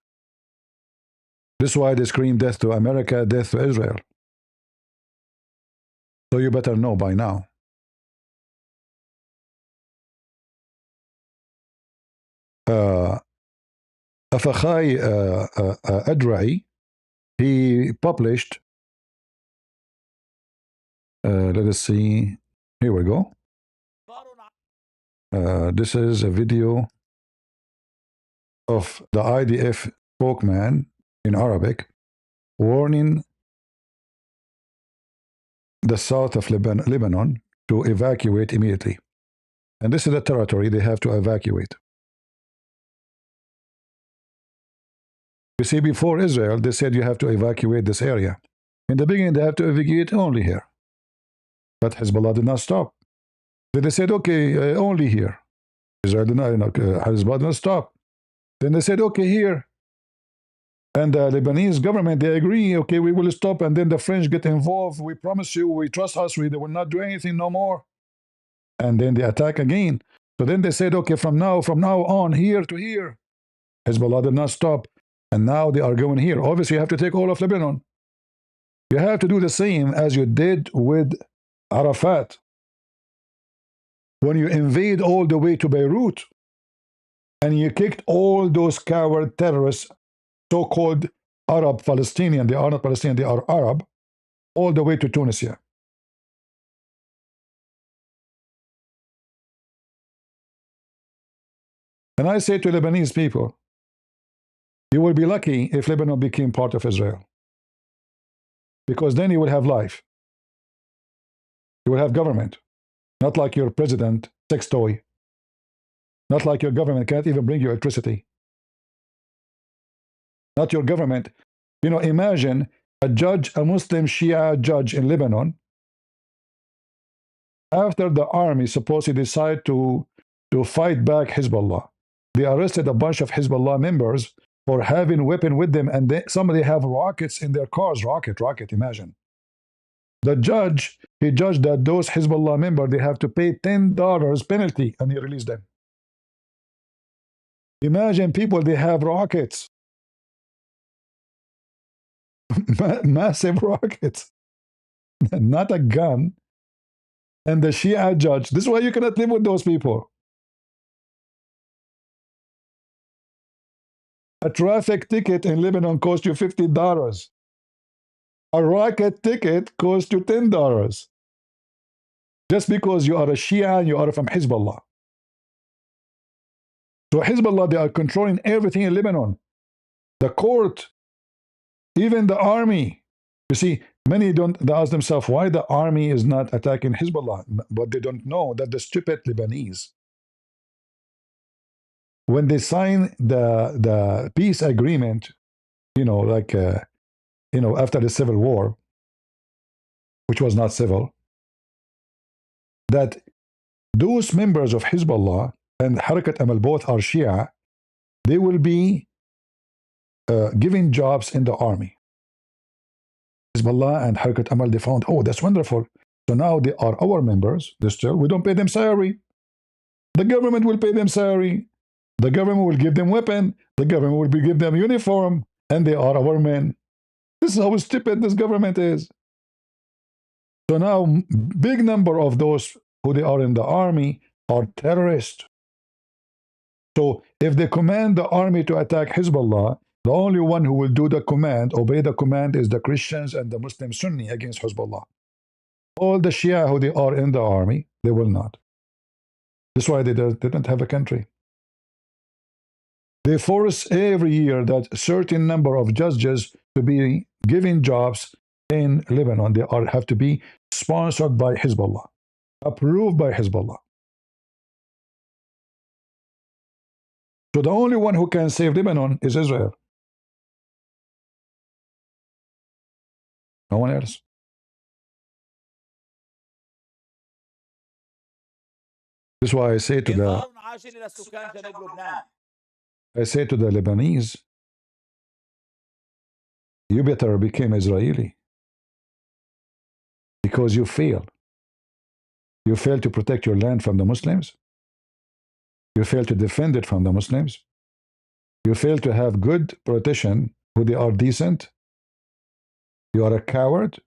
This is why they scream death to America, death to Israel. So you better know by now. Afakhai Adrai, he published, let us see, here we go. This is a video of the IDF spokesman in Arabic warning the south of Lebanon to evacuate immediately. And this is the territory they have to evacuate. You see, before Israel, they said you have to evacuate this area. In the beginning, they have to evacuate only here. But Hezbollah did not stop. Then they said, okay, only here. Israel did not, Hezbollah did not stop. Then they said, okay, here. And the Lebanese government, they agree, okay, we will stop. And then the French get involved. We promise you, we trust us, they will not do anything no more. And then they attack again. So then they said, okay, from now on, here to here. Hezbollah did not stop. And now they are going here. Obviously, you have to take all of Lebanon. You have to do the same as you did with Arafat. When you invade all the way to Beirut, and you kicked all those coward terrorists, so-called Arab Palestinian, they are not Palestinian, they are Arab, all the way to Tunisia. And I say to Lebanese people, you will be lucky if Lebanon became part of Israel. Because then you will have life. You will have government. Not like your president, sex toy. Not like your government can't even bring you electricity. Not your government. You know, imagine a judge, a Muslim Shia judge in Lebanon, after the army supposedly decided to fight back Hezbollah. They arrested a bunch of Hezbollah members for having weapon with them, and somebody have rockets in their cars. Rocket, imagine. The judge, he judged that those Hezbollah members, they have to pay $10 penalty, and he released them. Imagine people, they have rockets. Massive rockets. Not a gun. And the Shia judge, this is why you cannot live with those people. A traffic ticket in Lebanon costs you $50. A rocket ticket costs you $10. Just because you are a Shia and you are from Hezbollah. So Hezbollah, they are controlling everything in Lebanon. The court, even the army. You see, many don't they ask themselves why the army is not attacking Hezbollah, but they don't know that the stupid Lebanese, when they sign the peace agreement, like after the civil war, which was not civil, that those members of Hezbollah and Harakat Amal both are Shia, they will be given jobs in the army. Hezbollah and Harakat Amal, they found, oh, that's wonderful. So now they are our members. We don't pay them salary. The government will pay them salary. The government will give them weapon. The government will give them uniform. And they are our men. This is how stupid this government is. So now, big number of those who they are in the army are terrorists. So if they command the army to attack Hezbollah, the only one who will do the command, obey the command, is the Christians and the Muslim Sunni against Hezbollah. All the Shia who they are in the army, they will not. That's why they don't have a country. They force every year that a certain number of judges to be given jobs in Lebanon. They have to be sponsored by Hezbollah, approved by Hezbollah. So the only one who can save Lebanon is Israel. No one else. That's why I say to the Lebanese, you better become Israeli, because you fail. You fail to protect your land from the Muslims. You fail to defend it from the Muslims. You fail to have good politicians who they are decent. You are a coward.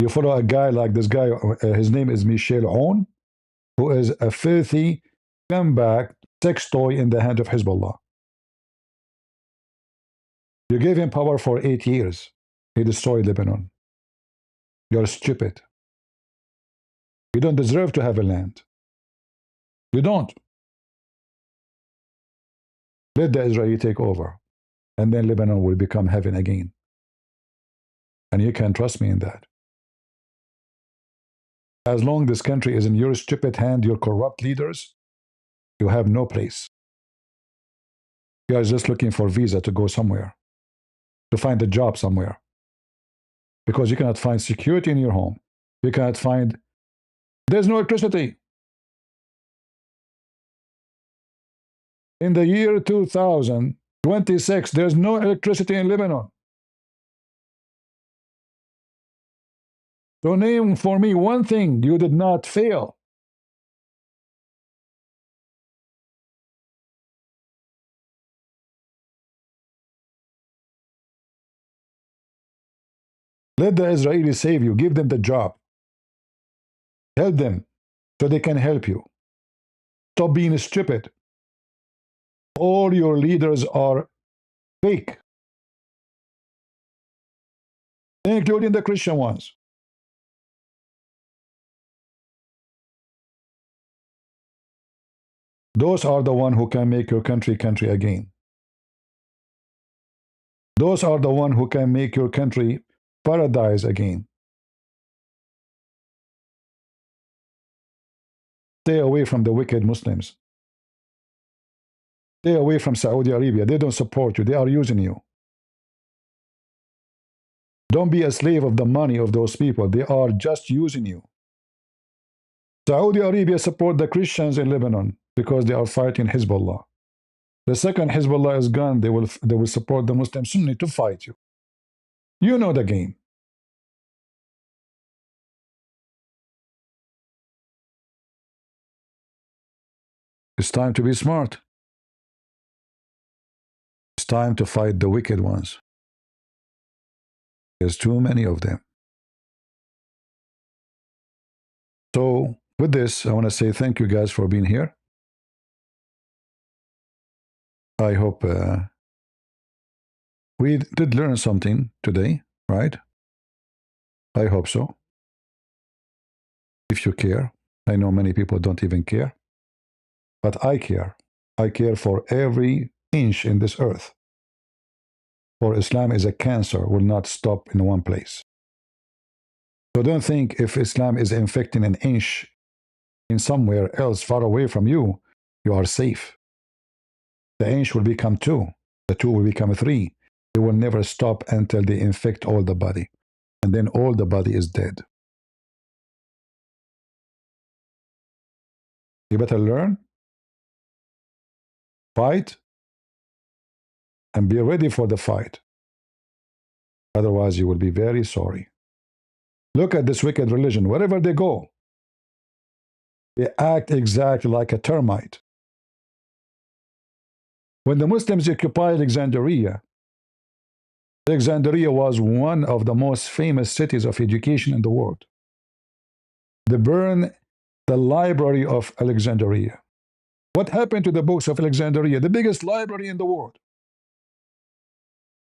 You follow a guy like this guy, his name is Michel Aoun, who is a filthy comeback sex toy in the hand of Hezbollah. You gave him power for 8 years. He destroyed Lebanon. You're stupid. You don't deserve to have a land. You don't. Let the Israeli take over, and then Lebanon will become heaven again. And you can trust me in that. As long as this country is in your stupid hand, your corrupt leaders, you have no place. You are just looking for visa to go somewhere, to find a job somewhere. Because you cannot find security in your home. You cannot find... There's no electricity. In the year 2026, there's no electricity in Lebanon. So name for me one thing you did not fail. Let the Israelis save you. Give them the job. Help them so they can help you. Stop being stupid. All your leaders are fake, including the Christian ones. Those are the ones who can make your country again. Those are the ones who can make your country paradise again. Stay away from the wicked Muslims. Stay away from Saudi Arabia. They don't support you. They are using you. Don't be a slave of the money of those people. They are just using you. Saudi Arabia support the Christians in Lebanon because they are fighting Hezbollah. The second Hezbollah is gone, they will support the Muslim Sunni to fight you. You know the game. It's time to be smart. It's time to fight the wicked ones. There's too many of them. So with this, I want to say thank you guys for being here. I hope We did learn something today, right? I hope so. If you care. I know many people don't even care. But I care. I care for every inch in this earth. For Islam is a cancer, will not stop in one place. So don't think if Islam is infecting an inch in somewhere else far away from you, you are safe. The inch will become two. The two will become three. They will never stop until they infect all the body. And then all the body is dead. You better learn, fight, and be ready for the fight. Otherwise, you will be very sorry. Look at this wicked religion. Wherever they go, they act exactly like a termite. When the Muslims occupied Alexandria, Alexandria was one of the most famous cities of education in the world. They burned the library of Alexandria. What happened to the books of Alexandria, the biggest library in the world?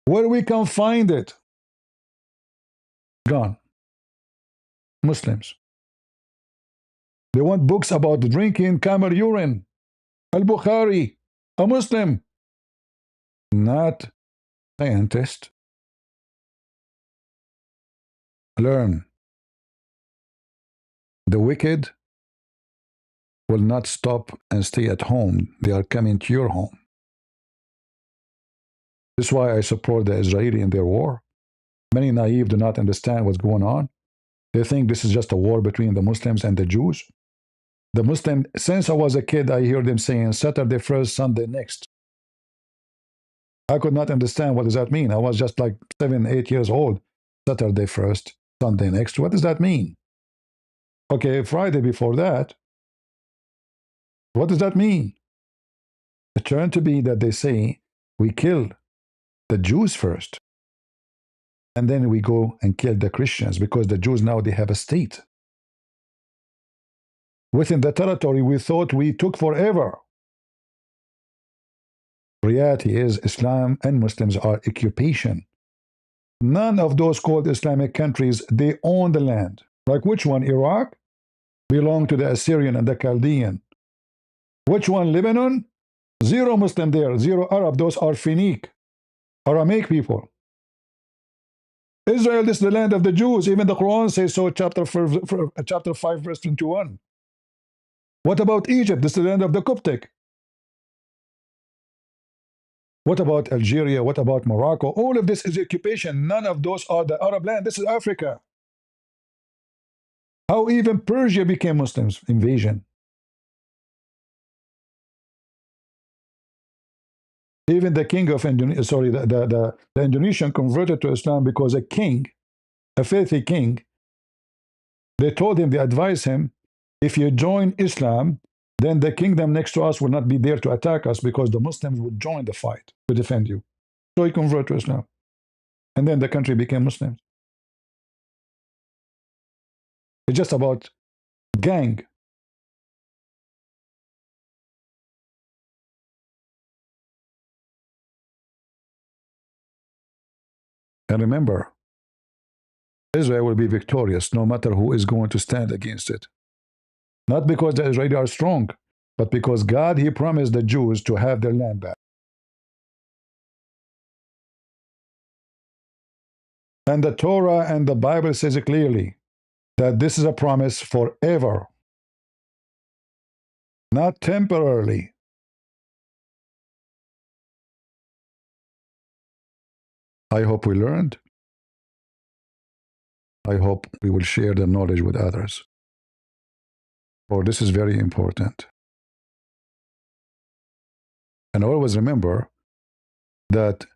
Where we can find it? Gone. Muslims. They want books about drinking camel urine. Al-Bukhari, a Muslim, not scientist. Learn. The wicked will not stop and stay at home. They are coming to your home. This is why I support the Israeli in their war. Many naive do not understand what's going on. They think this is just a war between the Muslims and the Jews. The Muslim, since I was a kid, I hear them saying Saturday first, Sunday next. I could not understand what does that mean. I was just like 7, 8 years old. Saturday first, Sunday next. What does that mean? Okay, Friday before that. What does that mean? It turned to be that they say we kill the Jews first. And then we go and kill the Christians because the Jews now they have a state. Within the territory we thought we took forever. Reality is Islam and Muslims are occupation. None of those called Islamic countries, they own the land. Like which one? Iraq? Belong to the Assyrian and the Chaldean. Which one? Lebanon? Zero Muslim there, zero Arab. Those are Phoenician, Aramaic people. Israel is the land of the Jews. Even the Quran says so, chapter 5, verse 21. What about Egypt? This is the land of the Coptic. What about Algeria? What about Morocco? All of this is occupation. None of those are the Arab land. This is Africa. How even Persia became Muslims? Invasion. Even the king of Indonesia, sorry, the Indonesian converted to Islam because a king, a filthy king, they told him, they advised him, if you join Islam, then the kingdom next to us will not be there to attack us because the Muslims would join the fight to defend you. So he converted to Islam. And then the country became Muslim. It's just about gang. And remember, Israel will be victorious no matter who is going to stand against it. Not because the Israelis are strong, but because God, He promised the Jews to have their land back. And the Torah and the Bible says it clearly that this is a promise forever, not temporarily. I hope we learned. I hope we will share the knowledge with others. For this is very important. And always remember that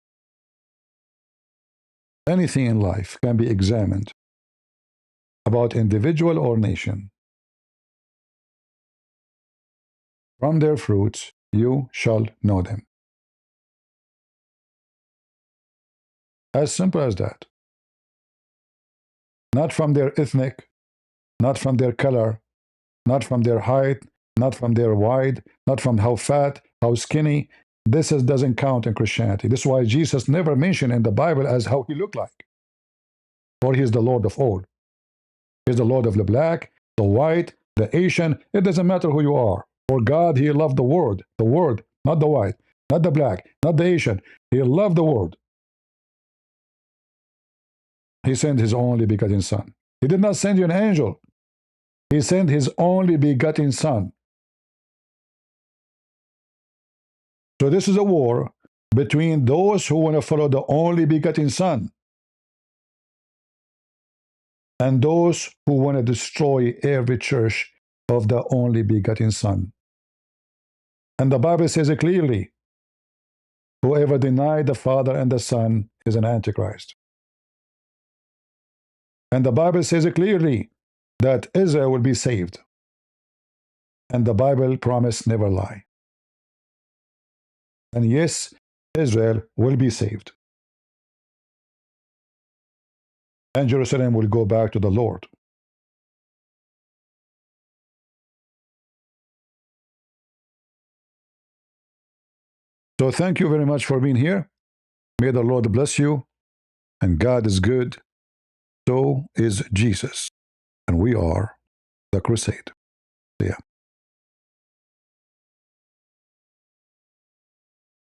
anything in life can be examined about individual or nation. From their fruits you shall know them. As simple as that. Not from their ethnic, not from their color, not from their height, not from their wide, not from how fat, how skinny. doesn't count in Christianity. This is why Jesus never mentioned in the Bible as how he looked like. For he is the Lord of all. He is the Lord of the black, the white, the Asian. It doesn't matter who you are. For God, he loved the world, not the white, not the black, not the Asian. He loved the world. He sent his only begotten Son. He did not send you an angel. He sent his only begotten Son. So this is a war between those who want to follow the only begotten Son and those who want to destroy every church of the only begotten Son. And the Bible says it clearly, whoever denied the Father and the Son is an Antichrist. And the Bible says it clearly that Israel will be saved. And the Bible promised never lie. And yes, Israel will be saved. And Jerusalem will go back to the Lord. So thank you very much for being here. May the Lord bless you. And God is good. So is Jesus. And we are the crusade. Yeah.